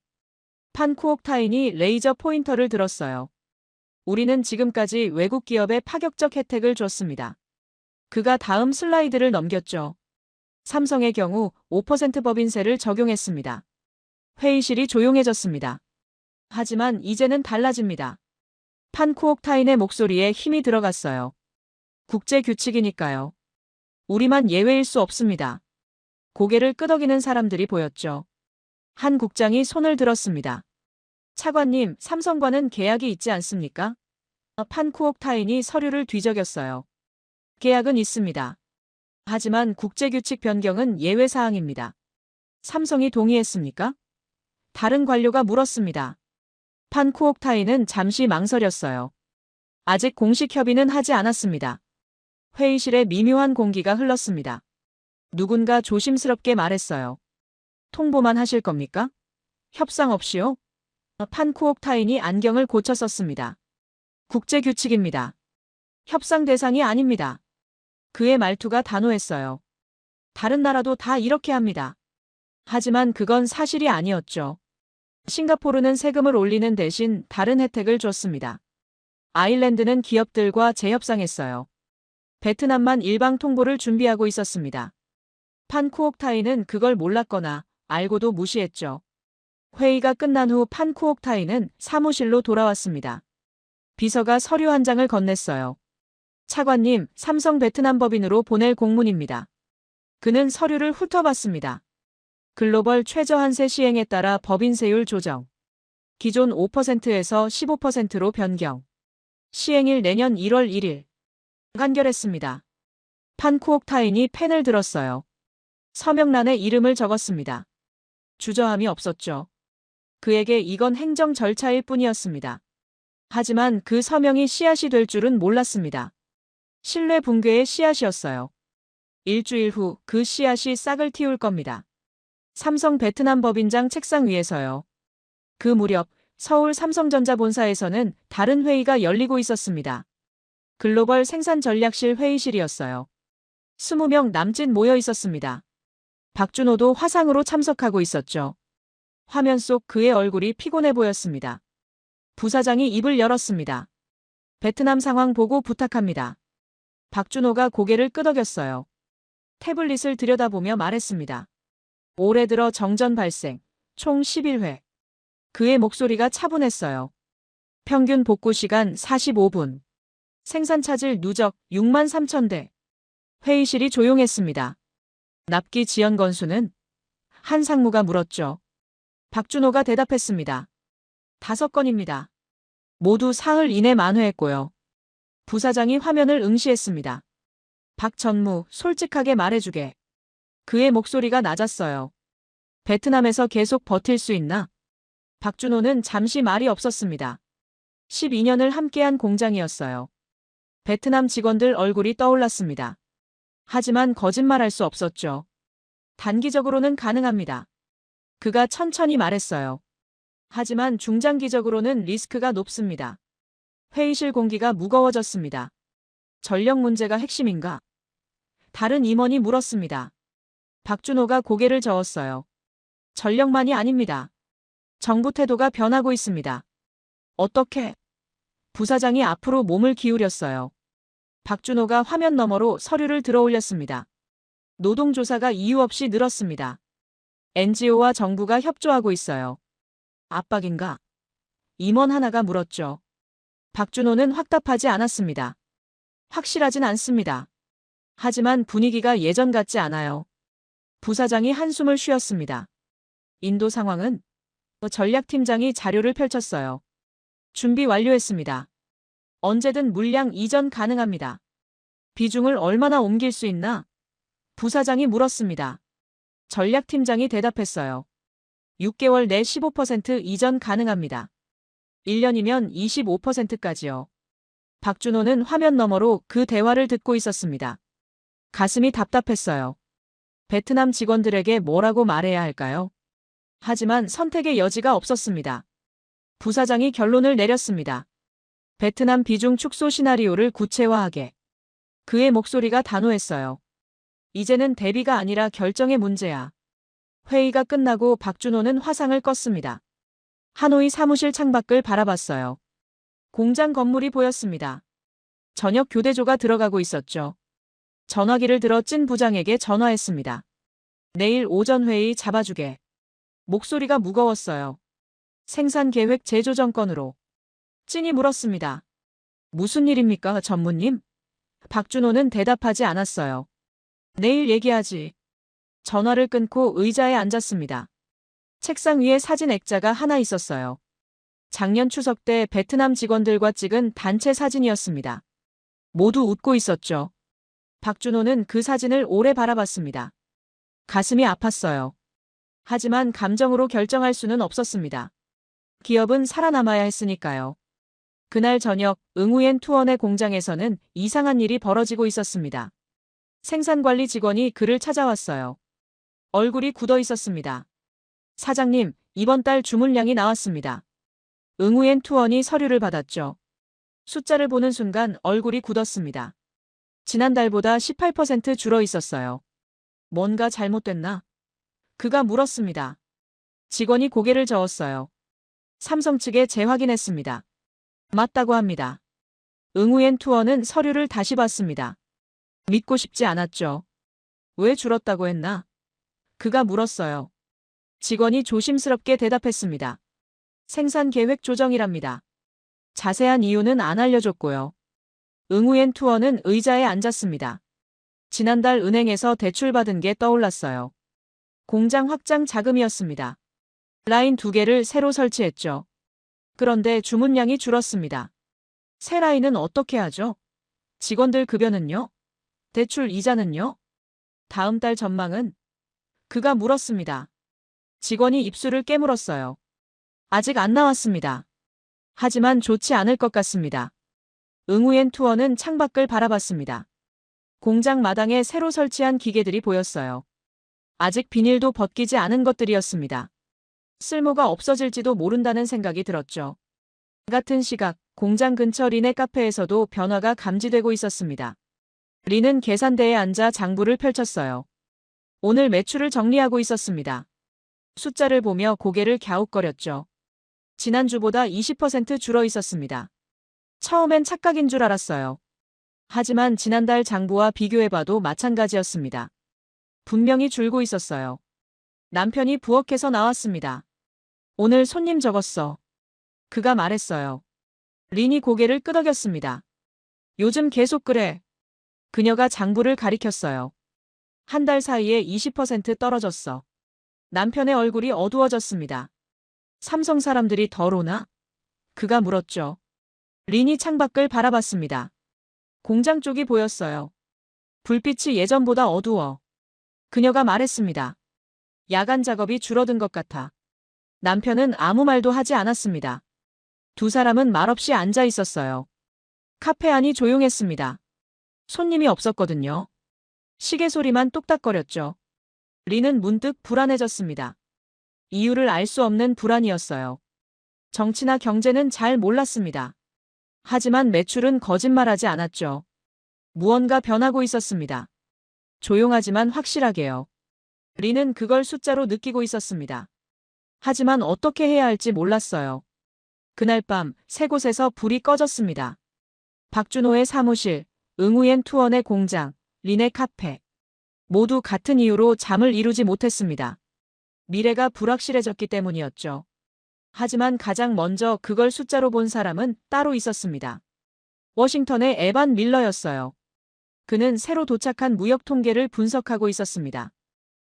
판 쿠옥 타인이 레이저 포인터를 들었어요. 우리는 지금까지 외국 기업에 파격적 혜택을 줬습니다. 그가 다음 슬라이드를 넘겼죠. 삼성의 경우 5% 법인세를 적용했습니다. 회의실이 조용해졌습니다. 하지만 이제는 달라집니다. 판 쿠옥 타인의 목소리에 힘이 들어갔어요. 국제 규칙이니까요. 우리만 예외일 수 없습니다. 고개를 끄덕이는 사람들이 보였죠. 한 국장이 손을 들었습니다. 차관님, 삼성과는 계약이 있지 않습니까? 판 쿠옥 타인이 서류를 뒤적였어요. 계약은 있습니다. 하지만 국제규칙 변경은 예외 사항입니다. 삼성이 동의했습니까? 다른 관료가 물었습니다. 판 쿠옥 타인은 잠시 망설였어요. 아직 공식 협의는 하지 않았습니다. 회의실에 미묘한 공기가 흘렀습니다. 누군가 조심스럽게 말했어요. 통보만 하실 겁니까? 협상 없이요? 판 쿠옥 타인이 안경을 고쳐 썼습니다. 국제규칙입니다. 협상 대상이 아닙니다. 그의 말투가 단호했어요. 다른 나라도 다 이렇게 합니다. 하지만 그건 사실이 아니었죠. 싱가포르는 세금을 올리는 대신 다른 혜택을 줬습니다. 아일랜드는 기업들과 재협상했어요. 베트남만 일방 통보를 준비하고 있었습니다. 판 쿠옥 타인은 그걸 몰랐거나 알고도 무시했죠. 회의가 끝난 후 판 쿠옥 타인은 사무실로 돌아왔습니다. 비서가 서류 한 장을 건넸어요. 차관님, 삼성 베트남 법인으로 보낼 공문입니다. 그는 서류를 훑어봤습니다. 글로벌 최저한세 시행에 따라 법인세율 조정. 기존 5%에서 15%로 변경. 시행일 내년 1월 1일. 간결했습니다. 판 쿠옥 타인이 펜을 들었어요. 서명란에 이름을 적었습니다. 주저함이 없었죠. 그에게 이건 행정 절차일 뿐이었습니다. 하지만 그 서명이 씨앗이 될 줄은 몰랐습니다. 신뢰 붕괴의 씨앗이었어요. 일주일 후 그 씨앗이 싹을 틔울 겁니다. 삼성 베트남 법인장 책상 위에서요. 그 무렵 서울 삼성전자 본사에서는 다른 회의가 열리고 있었습니다. 글로벌 생산전략실 회의실이었어요. 20명 남짓 모여 있었습니다. 박준호도 화상으로 참석하고 있었죠. 화면 속 그의 얼굴이 피곤해 보였습니다. 부사장이 입을 열었습니다. 베트남 상황 보고 부탁합니다. 박준호가 고개를 끄덕였어요. 태블릿을 들여다보며 말했습니다. 올해 들어 정전 발생, 총 11회. 그의 목소리가 차분했어요. 평균 복구 시간 45분. 생산 차질 누적 6만 3천 대. 회의실이 조용했습니다. 납기 지연 건수는? 한 상무가 물었죠. 박준호가 대답했습니다. 5건입니다. 모두 사흘 이내 만회했고요. 부사장이 화면을 응시했습니다. 박 전무, 솔직하게 말해주게. 그의 목소리가 낮았어요. 베트남에서 계속 버틸 수 있나? 박준호는 잠시 말이 없었습니다. 12년을 함께한 공장이었어요. 베트남 직원들 얼굴이 떠올랐습니다. 하지만 거짓말할 수 없었죠. 단기적으로는 가능합니다. 그가 천천히 말했어요. 하지만 중장기적으로는 리스크가 높습니다. 회의실 공기가 무거워졌습니다. 전력 문제가 핵심인가? 다른 임원이 물었습니다. 박준호가 고개를 저었어요. 전력만이 아닙니다. 정부 태도가 변하고 있습니다. 어떻게? 부사장이 앞으로 몸을 기울였어요. 박준호가 화면 너머로 서류를 들어올렸습니다. 노동조사가 이유 없이 늘었습니다. NGO와 정부가 협조하고 있어요. 압박인가? 임원 하나가 물었죠. 박준호는 확답하지 않았습니다. 확실하진 않습니다. 하지만 분위기가 예전 같지 않아요. 부사장이 한숨을 쉬었습니다. 인도 상황은? 전략팀장이 자료를 펼쳤어요. 준비 완료했습니다. 언제든 물량 이전 가능합니다. 비중을 얼마나 옮길 수 있나? 부사장이 물었습니다. 전략팀장이 대답했어요. 6개월 내 15% 이전 가능합니다. 1년이면 25%까지요. 박준호는 화면 너머로 그 대화를 듣고 있었습니다. 가슴이 답답했어요. 베트남 직원들에게 뭐라고 말해야 할까요? 하지만 선택의 여지가 없었습니다. 부사장이 결론을 내렸습니다. 베트남 비중 축소 시나리오를 구체화하게. 그의 목소리가 단호했어요. 이제는 대비가 아니라 결정의 문제야. 회의가 끝나고 박준호는 화상을 껐습니다. 하노이 사무실 창밖을 바라봤어요. 공장 건물이 보였습니다. 저녁 교대조가 들어가고 있었죠. 전화기를 들어 찐 부장에게 전화했습니다. 내일 오전 회의 잡아주게. 목소리가 무거웠어요. 생산 계획 재조정 건으로. 찐이 물었습니다. 무슨 일입니까, 전무님? 박준호는 대답하지 않았어요. 내일 얘기하지. 전화를 끊고 의자에 앉았습니다. 책상 위에 사진 액자가 하나 있었어요. 작년 추석 때 베트남 직원들과 찍은 단체 사진이었습니다. 모두 웃고 있었죠. 박준호는 그 사진을 오래 바라봤습니다. 가슴이 아팠어요. 하지만 감정으로 결정할 수는 없었습니다. 기업은 살아남아야 했으니까요. 그날 저녁 응우엔 투원의 공장에서는 이상한 일이 벌어지고 있었습니다. 생산관리 직원이 그를 찾아왔어요. 얼굴이 굳어 있었습니다. 사장님, 이번 달 주문량이 나왔습니다. 응우엔 투원이 서류를 받았죠. 숫자를 보는 순간 얼굴이 굳었습니다. 지난달보다 18% 줄어 있었어요. 뭔가 잘못됐나? 그가 물었습니다. 직원이 고개를 저었어요. 삼성 측에 재확인했습니다. 맞다고 합니다. 응우엔 투어는 서류를 다시 봤습니다. 믿고 싶지 않았죠. 왜 줄었다고 했나? 그가 물었어요. 직원이 조심스럽게 대답했습니다. 생산 계획 조정이랍니다. 자세한 이유는 안 알려줬고요. 응우엔 투어는 의자에 앉았습니다. 지난달 은행에서 대출받은 게 떠올랐어요. 공장 확장 자금이었습니다. 라인 2개를 새로 설치했죠. 그런데 주문량이 줄었습니다. 새 라인은 어떻게 하죠? 직원들 급여는요? 대출 이자는요? 다음 달 전망은? 그가 물었습니다. 직원이 입술을 깨물었어요. 아직 안 나왔습니다. 하지만 좋지 않을 것 같습니다. 응우엔 투어는 창밖을 바라봤습니다. 공장 마당에 새로 설치한 기계들이 보였어요. 아직 비닐도 벗기지 않은 것들이었습니다. 쓸모가 없어질지도 모른다는 생각이 들었죠. 같은 시각, 공장 근처 린의 카페에서도 변화가 감지되고 있었습니다. 린은 계산대에 앉아 장부를 펼쳤어요. 오늘 매출을 정리하고 있었습니다. 숫자를 보며 고개를 갸웃거렸죠. 지난주보다 20% 줄어 있었습니다. 처음엔 착각인 줄 알았어요. 하지만 지난달 장부와 비교해봐도 마찬가지였습니다. 분명히 줄고 있었어요. 남편이 부엌에서 나왔습니다. 오늘 손님 적었어. 그가 말했어요. 린이 고개를 끄덕였습니다. 요즘 계속 그래. 그녀가 장부를 가리켰어요. 한 달 사이에 20% 떨어졌어. 남편의 얼굴이 어두워졌습니다. 삼성 사람들이 덜 오나? 그가 물었죠. 린이 창밖을 바라봤습니다. 공장 쪽이 보였어요. 불빛이 예전보다 어두워. 그녀가 말했습니다. 야간 작업이 줄어든 것 같아. 남편은 아무 말도 하지 않았습니다. 두 사람은 말없이 앉아 있었어요. 카페 안이 조용했습니다. 손님이 없었거든요. 시계 소리만 똑딱거렸죠. 린은 문득 불안해졌습니다. 이유를 알 수 없는 불안이었어요. 정치나 경제는 잘 몰랐습니다. 하지만 매출은 거짓말하지 않았죠. 무언가 변하고 있었습니다. 조용하지만 확실하게요. 리는 그걸 숫자로 느끼고 있었습니다. 하지만 어떻게 해야 할지 몰랐어요. 그날 밤 세 곳에서 불이 꺼졌습니다. 박준호의 사무실, 응우옌 투원의 공장, 린의 카페. 모두 같은 이유로 잠을 이루지 못했습니다. 미래가 불확실해졌기 때문이었죠. 하지만 가장 먼저 그걸 숫자로 본 사람은 따로 있었습니다. 워싱턴의 에반 밀러였어요. 그는 새로 도착한 무역 통계를 분석하고 있었습니다.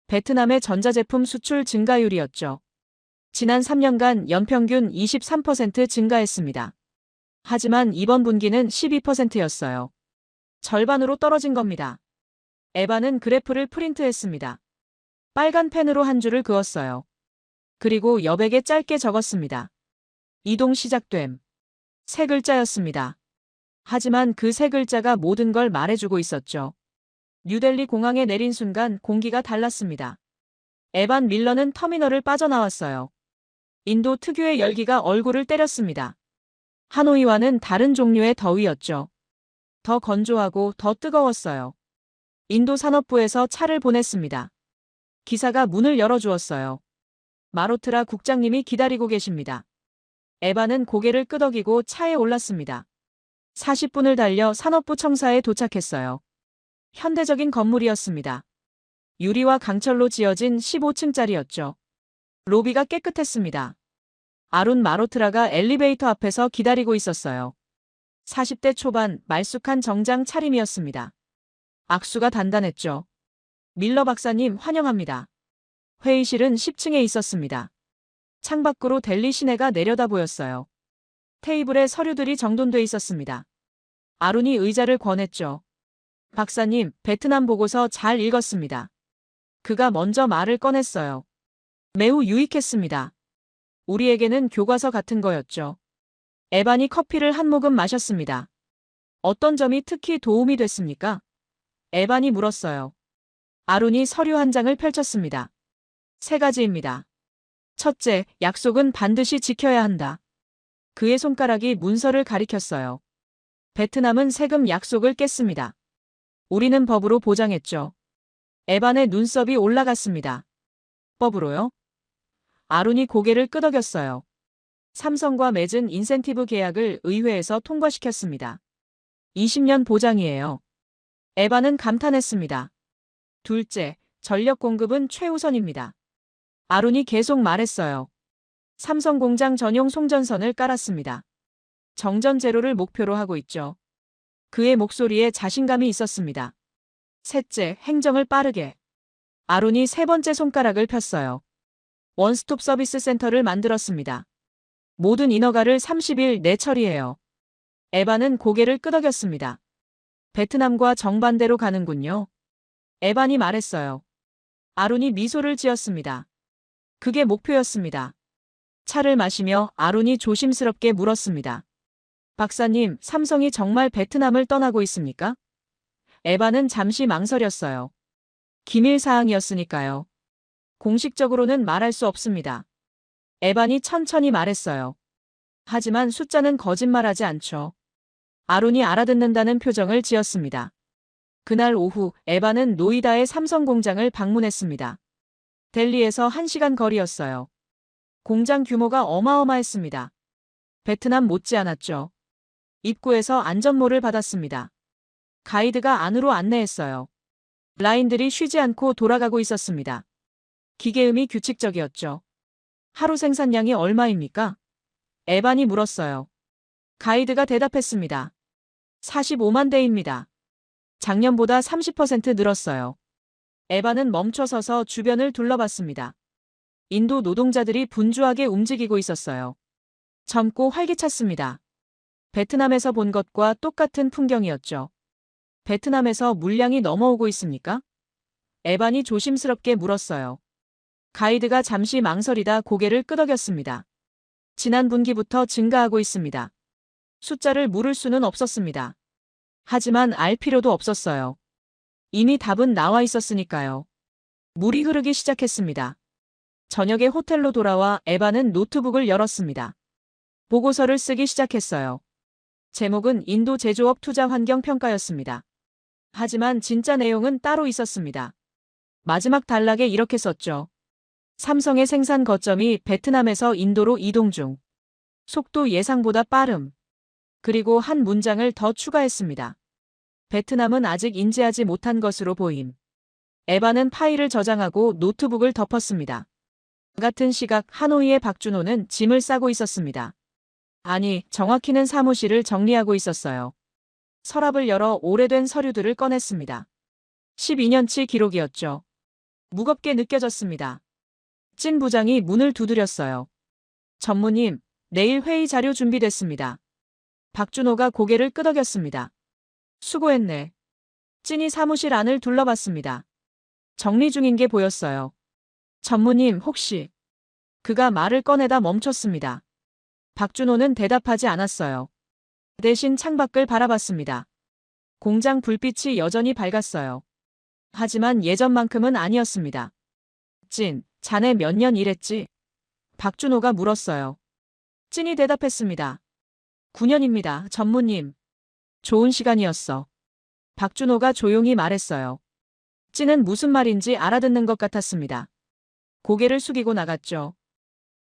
베트남의 전자제품 수출 증가율이었죠. 지난 3년간 연평균 23% 증가했습니다. 하지만 이번 분기는 12%였어요. 절반으로 떨어진 겁니다. 에반은 그래프를 프린트했습니다. 빨간 펜으로 한 줄을 그었어요. 그리고 여백에 짧게 적었습니다. 이동 시작됨. 세 글자였습니다. 하지만 그 세 글자가 모든 걸 말해주고 있었죠. 뉴델리 공항에 내린 순간 공기가 달랐습니다. 에반 밀러는 터미널을 빠져나왔어요. 인도 특유의 열기가 얼굴을 때렸습니다. 하노이와는 다른 종류의 더위였죠. 더 건조하고 더 뜨거웠어요. 인도 산업부에서 차를 보냈습니다. 기사가 문을 열어주었어요. 마로트라 국장님이 기다리고 계십니다. 에반은 고개를 끄덕이고 차에 올랐습니다. 40분을 달려 산업부 청사에 도착했어요. 현대적인 건물이었습니다. 유리와 강철로 지어진 15층짜리였죠. 로비가 깨끗했습니다. 아룬 마로트라가 엘리베이터 앞에서 기다리고 있었어요. 40대 초반 말쑥한 정장 차림이었습니다. 악수가 단단했죠. 밀러 박사님 환영합니다. 회의실은 10층에 있었습니다. 창밖으로 델리 시내가 내려다 보였어요. 테이블에 서류들이 정돈돼 있었습니다. 아룬이 의자를 권했죠. 박사님, 베트남 보고서 잘 읽었습니다. 그가 먼저 말을 꺼냈어요. 매우 유익했습니다. 우리에게는 교과서 같은 거였죠. 에반이 커피를 한 모금 마셨습니다. 어떤 점이 특히 도움이 됐습니까? 에반이 물었어요. 아룬이 서류 한 장을 펼쳤습니다. 세 가지입니다. 첫째, 약속은 반드시 지켜야 한다. 그의 손가락이 문서를 가리켰어요. 베트남은 세금 약속을 깼습니다. 우리는 법으로 보장했죠. 에반의 눈썹이 올라갔습니다. 법으로요? 아룬이 고개를 끄덕였어요. 삼성과 맺은 인센티브 계약을 의회에서 통과시켰습니다. 20년 보장이에요. 에반은 감탄했습니다. 둘째, 전력 공급은 최우선입니다. 아룬이 계속 말했어요. 삼성 공장 전용 송전선을 깔았습니다. 정전 제로를 목표로 하고 있죠. 그의 목소리에 자신감이 있었습니다. 셋째, 행정을 빠르게. 아룬이 세 번째 손가락을 폈어요. 원스톱 서비스 센터를 만들었습니다. 모든 인허가를 30일 내 처리해요. 에반은 고개를 끄덕였습니다. 베트남과 정반대로 가는군요. 에반이 말했어요. 아룬이 미소를 지었습니다. 그게 목표였습니다. 차를 마시며 아룬이 조심스럽게 물었습니다. 박사님, 삼성이 정말 베트남을 떠나고 있습니까? 에반은 잠시 망설였어요. 기밀 사항이었으니까요. 공식적으로는 말할 수 없습니다. 에반이 천천히 말했어요. 하지만 숫자는 거짓말하지 않죠. 아룬이 알아듣는다는 표정을 지었습니다. 그날 오후 에반은 노이다의 삼성 공장을 방문했습니다. 델리에서 1시간 거리였어요. 공장 규모가 어마어마했습니다. 베트남 못지않았죠. 입구에서 안전모를 받았습니다. 가이드가 안으로 안내했어요. 라인들이 쉬지 않고 돌아가고 있었습니다. 기계음이 규칙적이었죠. 하루 생산량이 얼마입니까? 에반이 물었어요. 가이드가 대답했습니다. 45만 대입니다. 작년보다 30% 늘었어요. 에반은 멈춰서서 주변을 둘러봤습니다. 인도 노동자들이 분주하게 움직이고 있었어요. 젊고 활기찼습니다. 베트남에서 본 것과 똑같은 풍경이었죠. 베트남에서 물량이 넘어오고 있습니까? 에반이 조심스럽게 물었어요. 가이드가 잠시 망설이다 고개를 끄덕였습니다. 지난 분기부터 증가하고 있습니다. 숫자를 물을 수는 없었습니다. 하지만 알 필요도 없었어요. 이미 답은 나와 있었으니까요. 물이 흐르기 시작했습니다. 저녁에 호텔로 돌아와 에반은 노트북을 열었습니다. 보고서를 쓰기 시작했어요. 제목은 인도 제조업 투자 환경 평가였습니다. 하지만 진짜 내용은 따로 있었습니다. 마지막 단락에 이렇게 썼죠. 삼성의 생산 거점이 베트남에서 인도로 이동 중. 속도 예상보다 빠름. 그리고 한 문장을 더 추가했습니다. 베트남은 아직 인지하지 못한 것으로 보임. 에바는 파일을 저장하고 노트북을 덮었습니다. 같은 시각 하노이의 박준호는 짐을 싸고 있었습니다. 아니, 정확히는 사무실을 정리하고 있었어요. 서랍을 열어 오래된 서류들을 꺼냈습니다. 12년치 기록이었죠. 무겁게 느껴졌습니다. 찐 부장이 문을 두드렸어요. 전무님, 내일 회의 자료 준비됐습니다. 박준호가 고개를 끄덕였습니다. 수고했네. 찐이 사무실 안을 둘러봤습니다. 정리 중인 게 보였어요. 전무님, 혹시... 그가 말을 꺼내다 멈췄습니다. 박준호는 대답하지 않았어요. 대신 창밖을 바라봤습니다. 공장 불빛이 여전히 밝았어요. 하지만 예전만큼은 아니었습니다. 찐, 자네 몇 년 일했지? 박준호가 물었어요. 찐이 대답했습니다. 9년입니다, 전무님. 좋은 시간이었어. 박준호가 조용히 말했어요. 찐은 무슨 말인지 알아듣는 것 같았습니다. 고개를 숙이고 나갔죠.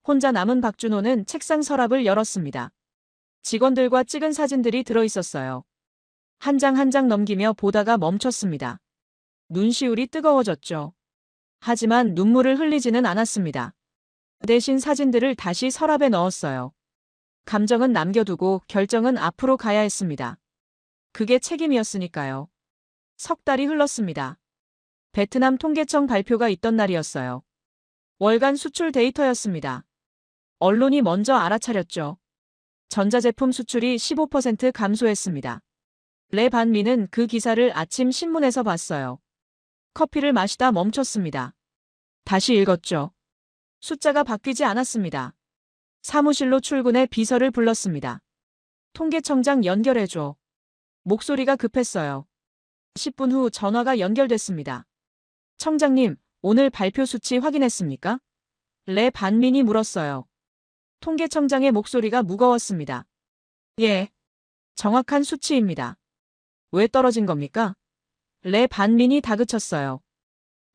혼자 남은 박준호는 책상 서랍을 열었습니다. 직원들과 찍은 사진들이 들어있었어요. 한 장 한 장 넘기며 보다가 멈췄습니다. 눈시울이 뜨거워졌죠. 하지만 눈물을 흘리지는 않았습니다. 대신 사진들을 다시 서랍에 넣었어요. 감정은 남겨두고 결정은 앞으로 가야 했습니다. 그게 책임이었으니까요. 석 달이 흘렀습니다. 베트남 통계청 발표가 있던 날이었어요. 월간 수출 데이터였습니다. 언론이 먼저 알아차렸죠. 전자제품 수출이 15% 감소했습니다. 레 반미는 그 기사를 아침 신문에서 봤어요. 커피를 마시다 멈췄습니다. 다시 읽었죠. 숫자가 바뀌지 않았습니다. 사무실로 출근해 비서를 불렀습니다. 통계청장 연결해줘. 목소리가 급했어요. 10분 후 전화가 연결됐습니다. 청장님, 오늘 발표 수치 확인했습니까? 레 반민이 물었어요. 통계청장의 목소리가 무거웠습니다. 예. 정확한 수치입니다. 왜 떨어진 겁니까? 레 반민이 다그쳤어요.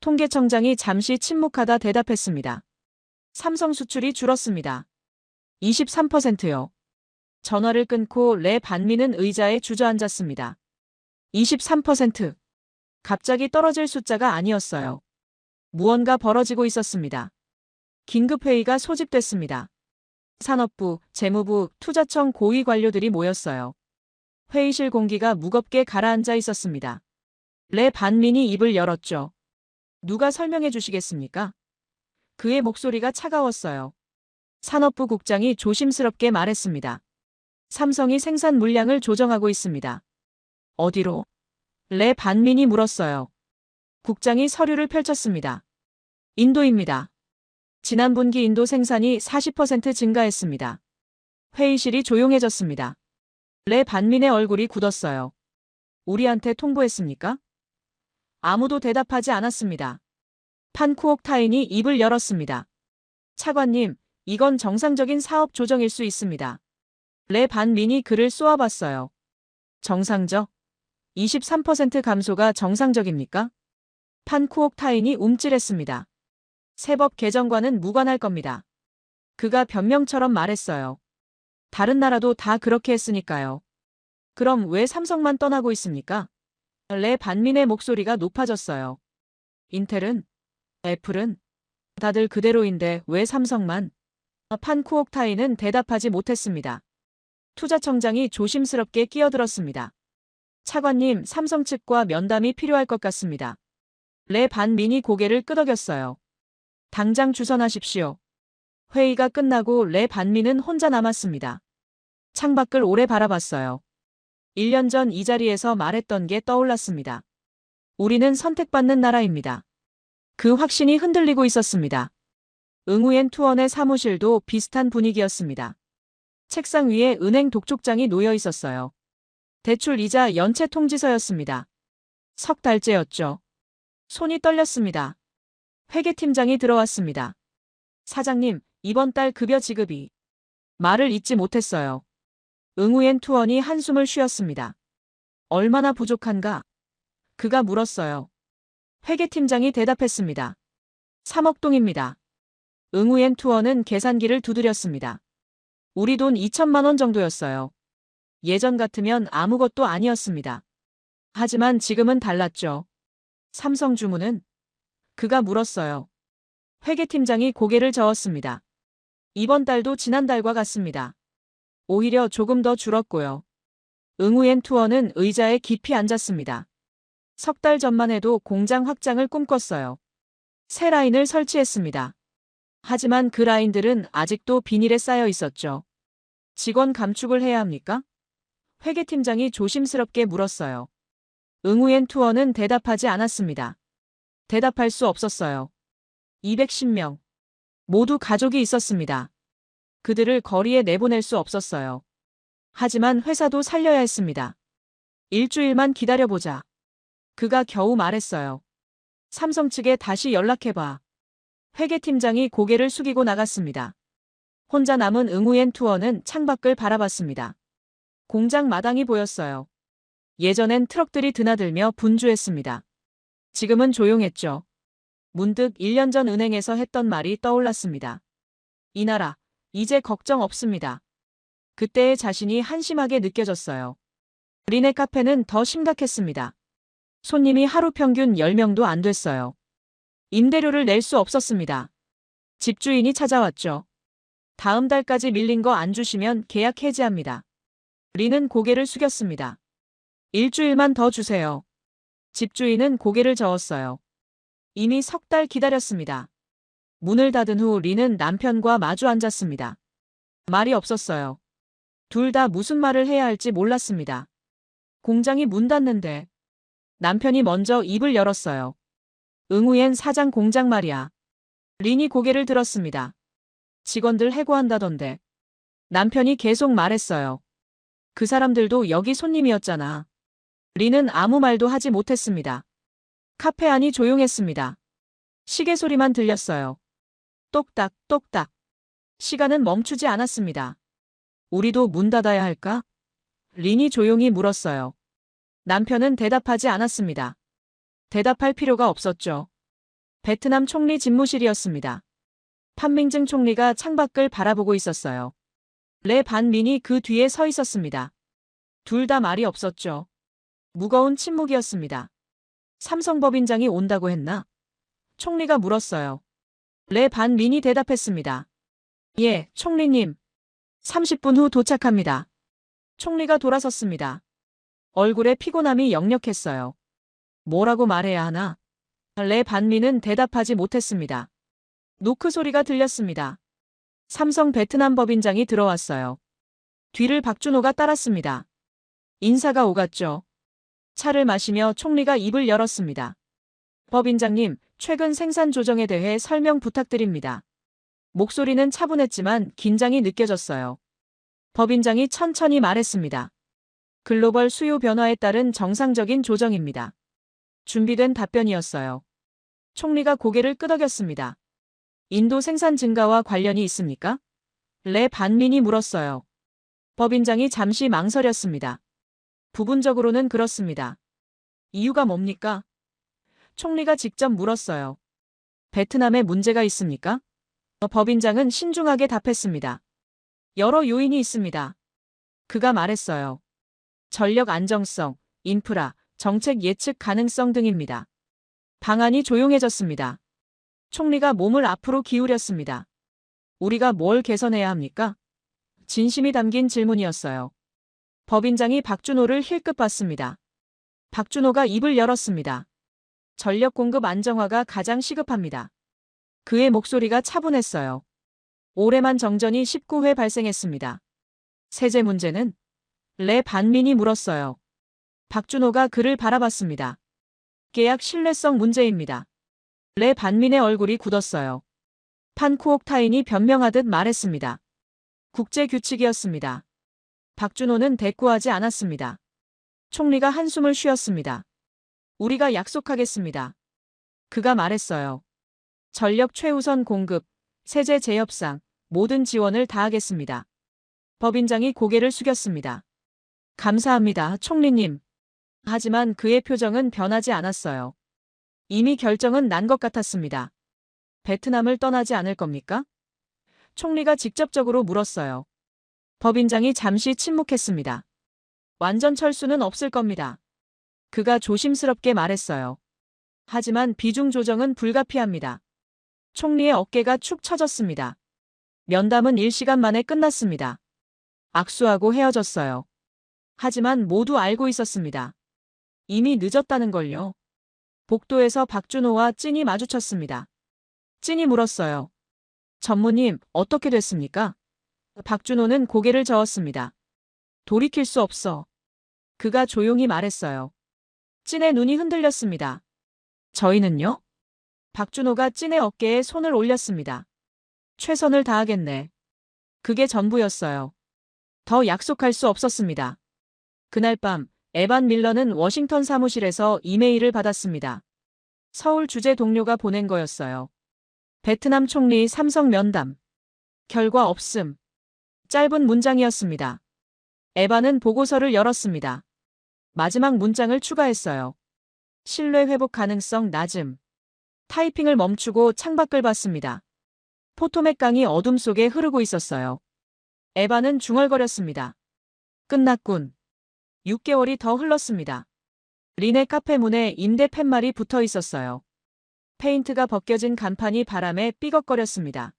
통계청장이 잠시 침묵하다 대답했습니다. 삼성 수출이 줄었습니다. 23%요. 전화를 끊고 레 반민은 의자에 주저앉았습니다. 23%. 갑자기 떨어질 숫자가 아니었어요. 무언가 벌어지고 있었습니다. 긴급회의가 소집됐습니다. 산업부, 재무부, 투자청 고위 관료들이 모였어요. 회의실 공기가 무겁게 가라앉아 있었습니다. 레 반민이 입을 열었죠. 누가 설명해 주시겠습니까? 그의 목소리가 차가웠어요. 산업부 국장이 조심스럽게 말했습니다. 삼성이 생산 물량을 조정하고 있습니다. 어디로? 레 반민이 물었어요. 국장이 서류를 펼쳤습니다. 인도입니다. 지난 분기 인도 생산이 40% 증가했습니다. 회의실이 조용해졌습니다. 레 반민의 얼굴이 굳었어요. 우리한테 통보했습니까? 아무도 대답하지 않았습니다. 판쿠옥 타인이 입을 열었습니다. 차관님, 이건 정상적인 사업 조정일 수 있습니다. 레 반민이 그를 쏘아봤어요. 정상적? 23% 감소가 정상적입니까? 판쿠옥 타인이 움찔했습니다. 세법 개정과는 무관할 겁니다. 그가 변명처럼 말했어요. 다른 나라도 다 그렇게 했으니까요. 그럼 왜 삼성만 떠나고 있습니까? 레 반민의 목소리가 높아졌어요. 인텔은? 애플은? 다들 그대로인데 왜 삼성만? 판쿠옥 타인은 대답하지 못했습니다. 투자청장이 조심스럽게 끼어들었습니다. 차관님, 삼성 측과 면담이 필요할 것 같습니다. 레 반민이 고개를 끄덕였어요. 당장 주선하십시오. 회의가 끝나고 레 반민은 혼자 남았습니다. 창밖을 오래 바라봤어요. 1년 전 이 자리에서 말했던 게 떠올랐습니다. 우리는 선택받는 나라입니다. 그 확신이 흔들리고 있었습니다. 응우엔 투원의 사무실도 비슷한 분위기였습니다. 책상 위에 은행 독촉장이 놓여 있었어요. 대출 이자 연체 통지서였습니다. 석 달째였죠. 손이 떨렸습니다. 회계팀장이 들어왔습니다. 사장님, 이번 달 급여 지급이... 말을 잇지 못했어요. 응우엔 투원이 한숨을 쉬었습니다. 얼마나 부족한가? 그가 물었어요. 회계팀장이 대답했습니다. 3억 동입니다. 응우엔 투어는 계산기를 두드렸습니다. 우리 돈 2천만 원 정도였어요. 예전 같으면 아무것도 아니었습니다. 하지만 지금은 달랐죠. 삼성 주문은? 그가 물었어요. 회계팀장이 고개를 저었습니다. 이번 달도 지난달과 같습니다. 오히려 조금 더 줄었고요. 응우엔 투어는 의자에 깊이 앉았습니다. 석 달 전만 해도 공장 확장을 꿈꿨어요. 새 라인을 설치했습니다. 하지만 그 라인들은 아직도 비닐에 쌓여 있었죠. 직원 감축을 해야 합니까? 회계팀장이 조심스럽게 물었어요. 응우엔 투어는 대답하지 않았습니다. 대답할 수 없었어요. 210명. 모두 가족이 있었습니다. 그들을 거리에 내보낼 수 없었어요. 하지만 회사도 살려야 했습니다. 일주일만 기다려보자. 그가 겨우 말했어요. 삼성 측에 다시 연락해봐. 회계팀장이 고개를 숙이고 나갔습니다. 혼자 남은 응우엔 투어는 창밖을 바라봤습니다. 공장 마당이 보였어요. 예전엔 트럭들이 드나들며 분주했습니다. 지금은 조용했죠. 문득 1년 전 은행에서 했던 말이 떠올랐습니다. 이 나라, 이제 걱정 없습니다. 그때의 자신이 한심하게 느껴졌어요. 린의 카페는 더 심각했습니다. 손님이 하루 평균 10명도 안 됐어요. 임대료를 낼 수 없었습니다. 집주인이 찾아왔죠. 다음 달까지 밀린 거 안 주시면 계약 해지합니다. 린은 고개를 숙였습니다. 일주일만 더 주세요. 집주인은 고개를 저었어요. 이미 석 달 기다렸습니다. 문을 닫은 후 린은 남편과 마주 앉았습니다. 말이 없었어요. 둘 다 무슨 말을 해야 할지 몰랐습니다. 공장이 문 닫는데 남편이 먼저 입을 열었어요. 응우엔 사장 공장 말이야. 린이 고개를 들었습니다. 직원들 해고한다던데. 남편이 계속 말했어요. 그 사람들도 여기 손님이었잖아. 린은 아무 말도 하지 못했습니다. 카페 안이 조용했습니다. 시계 소리만 들렸어요. 똑딱, 똑딱. 시간은 멈추지 않았습니다. 우리도 문 닫아야 할까? 린이 조용히 물었어요. 남편은 대답하지 않았습니다. 대답할 필요가 없었죠. 베트남 총리 집무실이었습니다. 판밍증 총리가 창밖을 바라보고 있었어요. 레 반민이 그 뒤에 서 있었습니다. 둘 다 말이 없었죠. 무거운 침묵이었습니다. 삼성법인장이 온다고 했나? 총리가 물었어요. 레 반민이 대답했습니다. 예, 총리님. 30분 후 도착합니다. 총리가 돌아섰습니다. 얼굴에 피곤함이 역력했어요. 뭐라고 말해야 하나? 레 반민은 대답하지 못했습니다. 노크 소리가 들렸습니다. 삼성 베트남 법인장이 들어왔어요. 뒤를 박준호가 따랐습니다. 인사가 오갔죠. 차를 마시며 총리가 입을 열었습니다. 법인장님, 최근 생산 조정에 대해 설명 부탁드립니다. 목소리는 차분했지만 긴장이 느껴졌어요. 법인장이 천천히 말했습니다. 글로벌 수요 변화에 따른 정상적인 조정입니다. 준비된 답변이었어요. 총리가 고개를 끄덕였습니다. 인도 생산 증가와 관련이 있습니까? 레 반민이 물었어요. 법인장이 잠시 망설였습니다. 부분적으로는 그렇습니다. 이유가 뭡니까? 총리가 직접 물었어요. 베트남에 문제가 있습니까? 법인장은 신중하게 답했습니다. 여러 요인이 있습니다. 그가 말했어요. 전력 안정성, 인프라, 정책 예측 가능성 등입니다. 방안이 조용해졌습니다. 총리가 몸을 앞으로 기울였습니다. 우리가 뭘 개선해야 합니까? 진심이 담긴 질문이었어요. 법인장이 박준호를 힐끗 봤습니다. 박준호가 입을 열었습니다. 전력 공급 안정화가 가장 시급합니다. 그의 목소리가 차분했어요. 올해만 정전이 19회 발생했습니다. 세제 문제는? 레 반민이 물었어요. 박준호가 그를 바라봤습니다. 계약 신뢰성 문제입니다. 레 반민의 얼굴이 굳었어요. 판쿠옥타인이 변명하듯 말했습니다. 국제 규칙이었습니다. 박준호는 대꾸하지 않았습니다. 총리가 한숨을 쉬었습니다. 우리가 약속하겠습니다. 그가 말했어요. 전력 최우선 공급, 세제 재협상, 모든 지원을 다하겠습니다. 법인장이 고개를 숙였습니다. 감사합니다, 총리님. 하지만 그의 표정은 변하지 않았어요. 이미 결정은 난 것 같았습니다. 베트남을 떠나지 않을 겁니까? 총리가 직접적으로 물었어요. 법인장이 잠시 침묵했습니다. 완전 철수는 없을 겁니다. 그가 조심스럽게 말했어요. 하지만 비중 조정은 불가피합니다. 총리의 어깨가 축 처졌습니다. 면담은 일시간 만에 끝났습니다. 악수하고 헤어졌어요. 하지만 모두 알고 있었습니다. 이미 늦었다는 걸요. 복도에서 박준호와 찐이 마주쳤습니다. 찐이 물었어요. 전무님, 어떻게 됐습니까? 박준호는 고개를 저었습니다. 돌이킬 수 없어. 그가 조용히 말했어요. 찐의 눈이 흔들렸습니다. 저희는요? 박준호가 찐의 어깨에 손을 올렸습니다. 최선을 다하겠네. 그게 전부였어요. 더 약속할 수 없었습니다. 그날 밤 에반 밀러는 워싱턴 사무실에서 이메일을 받았습니다. 서울 주재 동료가 보낸 거였어요. 베트남 총리 삼성 면담. 결과 없음. 짧은 문장이었습니다. 에반은 보고서를 열었습니다. 마지막 문장을 추가했어요. 신뢰 회복 가능성 낮음. 타이핑을 멈추고 창밖을 봤습니다. 포토맥 강이 어둠 속에 흐르고 있었어요. 에반은 중얼거렸습니다. 끝났군. 6개월이 더 흘렀습니다. 린의 카페 문에 임대 팻말이 붙어 있었어요. 페인트가 벗겨진 간판이 바람에 삐걱거렸습니다.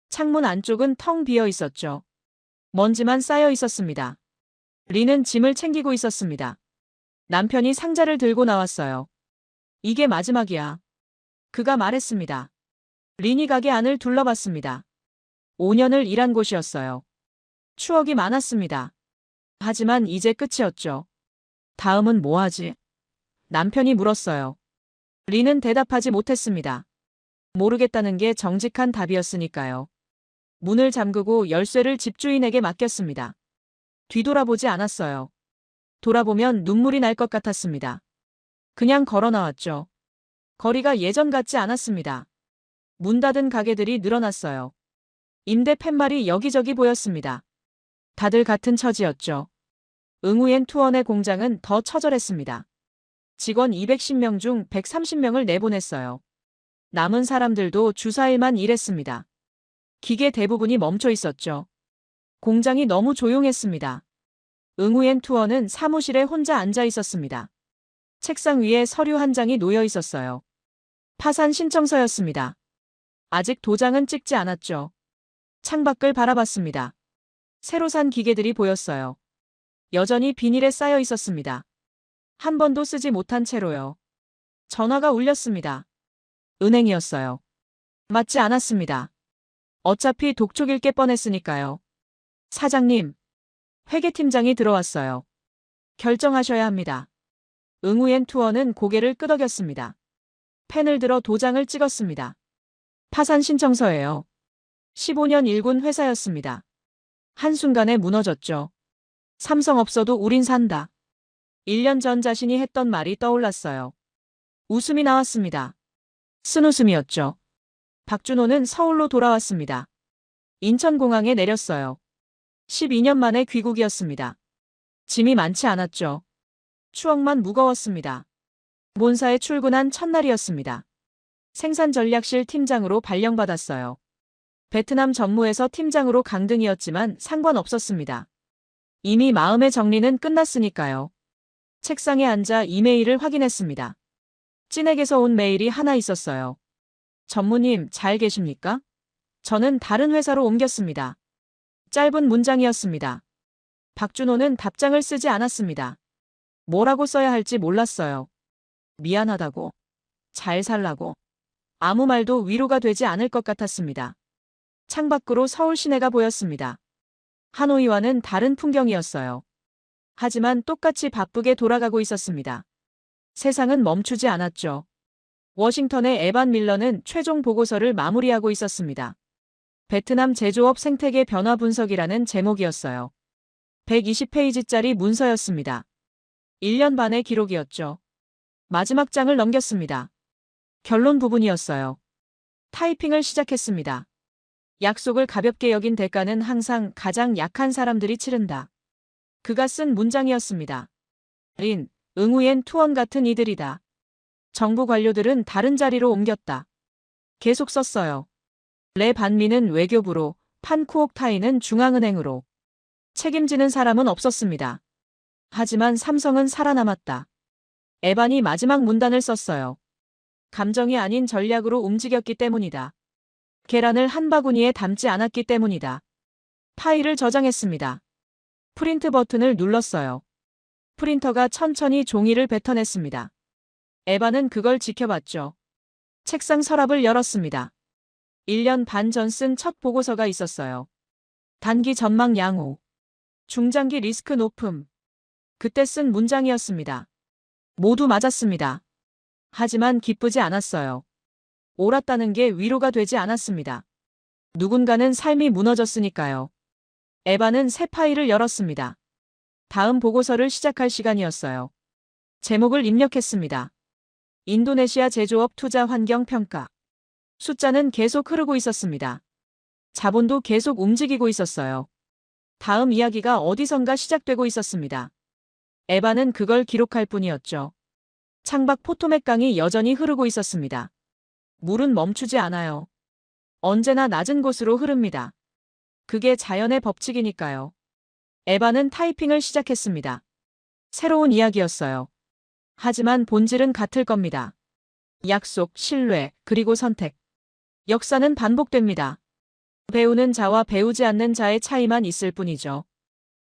창문 안쪽은 텅 비어 있었죠. 먼지만 쌓여 있었습니다. 린은 짐을 챙기고 있었습니다. 남편이 상자를 들고 나왔어요. 이게 마지막이야. 그가 말했습니다. 린이 가게 안을 둘러봤습니다. 5년을 일한 곳이었어요. 추억이 많았습니다. 하지만 이제 끝이었죠. 다음은 뭐 하지? 남편이 물었어요. 린은 대답하지 못했습니다. 모르겠다는 게 정직한 답이었으니까요. 문을 잠그고 열쇠를 집주인에게 맡겼습니다. 뒤돌아보지 않았어요. 돌아보면 눈물이 날 것 같았습니다. 그냥 걸어 나왔죠. 거리가 예전 같지 않았습니다. 문 닫은 가게들이 늘어났어요. 임대 팻말이 여기저기 보였습니다. 다들 같은 처지였죠. 응우엔 투원의 공장은 더 처절했습니다. 직원 210명 중 130명을 내보냈어요. 남은 사람들도 주사일만 일했습니다. 기계 대부분이 멈춰 있었죠. 공장이 너무 조용했습니다. 응우엔 투어는 사무실에 혼자 앉아 있었습니다. 책상 위에 서류 한 장이 놓여 있었어요. 파산 신청서였습니다. 아직 도장은 찍지 않았죠. 창밖을 바라봤습니다. 새로 산 기계들이 보였어요. 여전히 비닐에 쌓여 있었습니다. 한 번도 쓰지 못한 채로요. 전화가 울렸습니다. 은행이었어요. 맞지 않았습니다. 어차피 독촉 읽게 뻔했으니까요. 사장님, 회계팀장이 들어왔어요. 결정하셔야 합니다. 응우엔 투어는 고개를 끄덕였습니다. 펜을 들어 도장을 찍었습니다. 파산 신청서예요. 15년 일군 회사였습니다. 한순간에 무너졌죠. 삼성 없어도 우린 산다. 1년 전 자신이 했던 말이 떠올랐어요. 웃음이 나왔습니다. 쓴웃음이었죠. 박준호는 서울로 돌아왔습니다. 인천공항에 내렸어요. 12년 만에 귀국이었습니다. 짐이 많지 않았죠. 추억만 무거웠습니다. 본사에 출근한 첫날이었습니다. 생산전략실 팀장으로 발령받았어요. 베트남 전무에서 팀장으로 강등이었지만 상관없었습니다. 이미 마음의 정리는 끝났으니까요. 책상에 앉아 이메일을 확인했습니다. 찐에게서 온 메일이 하나 있었어요. 전무님, 잘 계십니까? 저는 다른 회사로 옮겼습니다. 짧은 문장이었습니다. 박준호는 답장을 쓰지 않았습니다. 뭐라고 써야 할지 몰랐어요. 미안하다고. 잘 살라고. 아무 말도 위로가 되지 않을 것 같았습니다. 창밖으로 서울 시내가 보였습니다. 하노이와는 다른 풍경이었어요. 하지만 똑같이 바쁘게 돌아가고 있었습니다. 세상은 멈추지 않았죠. 워싱턴의 에반 밀러는 최종 보고서를 마무리하고 있었습니다. 베트남 제조업 생태계 변화 분석이라는 제목이었어요. 120페이지짜리 문서였습니다. 1년 반의 기록이었죠. 마지막 장을 넘겼습니다. 결론 부분이었어요. 타이핑을 시작했습니다. 약속을 가볍게 여긴 대가는 항상 가장 약한 사람들이 치른다. 그가 쓴 문장이었습니다. 린, 응우엔 투원 같은 이들이다. 정부 관료들은 다른 자리로 옮겼다. 계속 썼어요. 레 반미는 외교부로, 판 쿠옥타이는 중앙은행으로. 책임지는 사람은 없었습니다. 하지만 삼성은 살아남았다. 에반이 마지막 문단을 썼어요. 감정이 아닌 전략으로 움직였기 때문이다. 계란을 한 바구니에 담지 않았기 때문이다. 파일을 저장했습니다. 프린트 버튼을 눌렀어요. 프린터가 천천히 종이를 뱉어냈습니다. 에반은 그걸 지켜봤죠. 책상 서랍을 열었습니다. 1년 반 전 쓴 첫 보고서가 있었어요. 단기 전망 양호. 중장기 리스크 높음. 그때 쓴 문장이었습니다. 모두 맞았습니다. 하지만 기쁘지 않았어요. 옳았다는 게 위로가 되지 않았습니다. 누군가는 삶이 무너졌으니까요. 에반은 새 파일을 열었습니다. 다음 보고서를 시작할 시간이었어요. 제목을 입력했습니다. 인도네시아 제조업 투자 환경 평가. 숫자는 계속 흐르고 있었습니다. 자본도 계속 움직이고 있었어요. 다음 이야기가 어디선가 시작되고 있었습니다. 에반은 그걸 기록할 뿐이었죠. 창밖 포토맥 강이 여전히 흐르고 있었습니다. 물은 멈추지 않아요. 언제나 낮은 곳으로 흐릅니다. 그게 자연의 법칙이니까요. 에반은 타이핑을 시작했습니다. 새로운 이야기였어요. 하지만 본질은 같을 겁니다. 약속, 신뢰, 그리고 선택. 역사는 반복됩니다. 배우는 자와 배우지 않는 자의 차이만 있을 뿐이죠.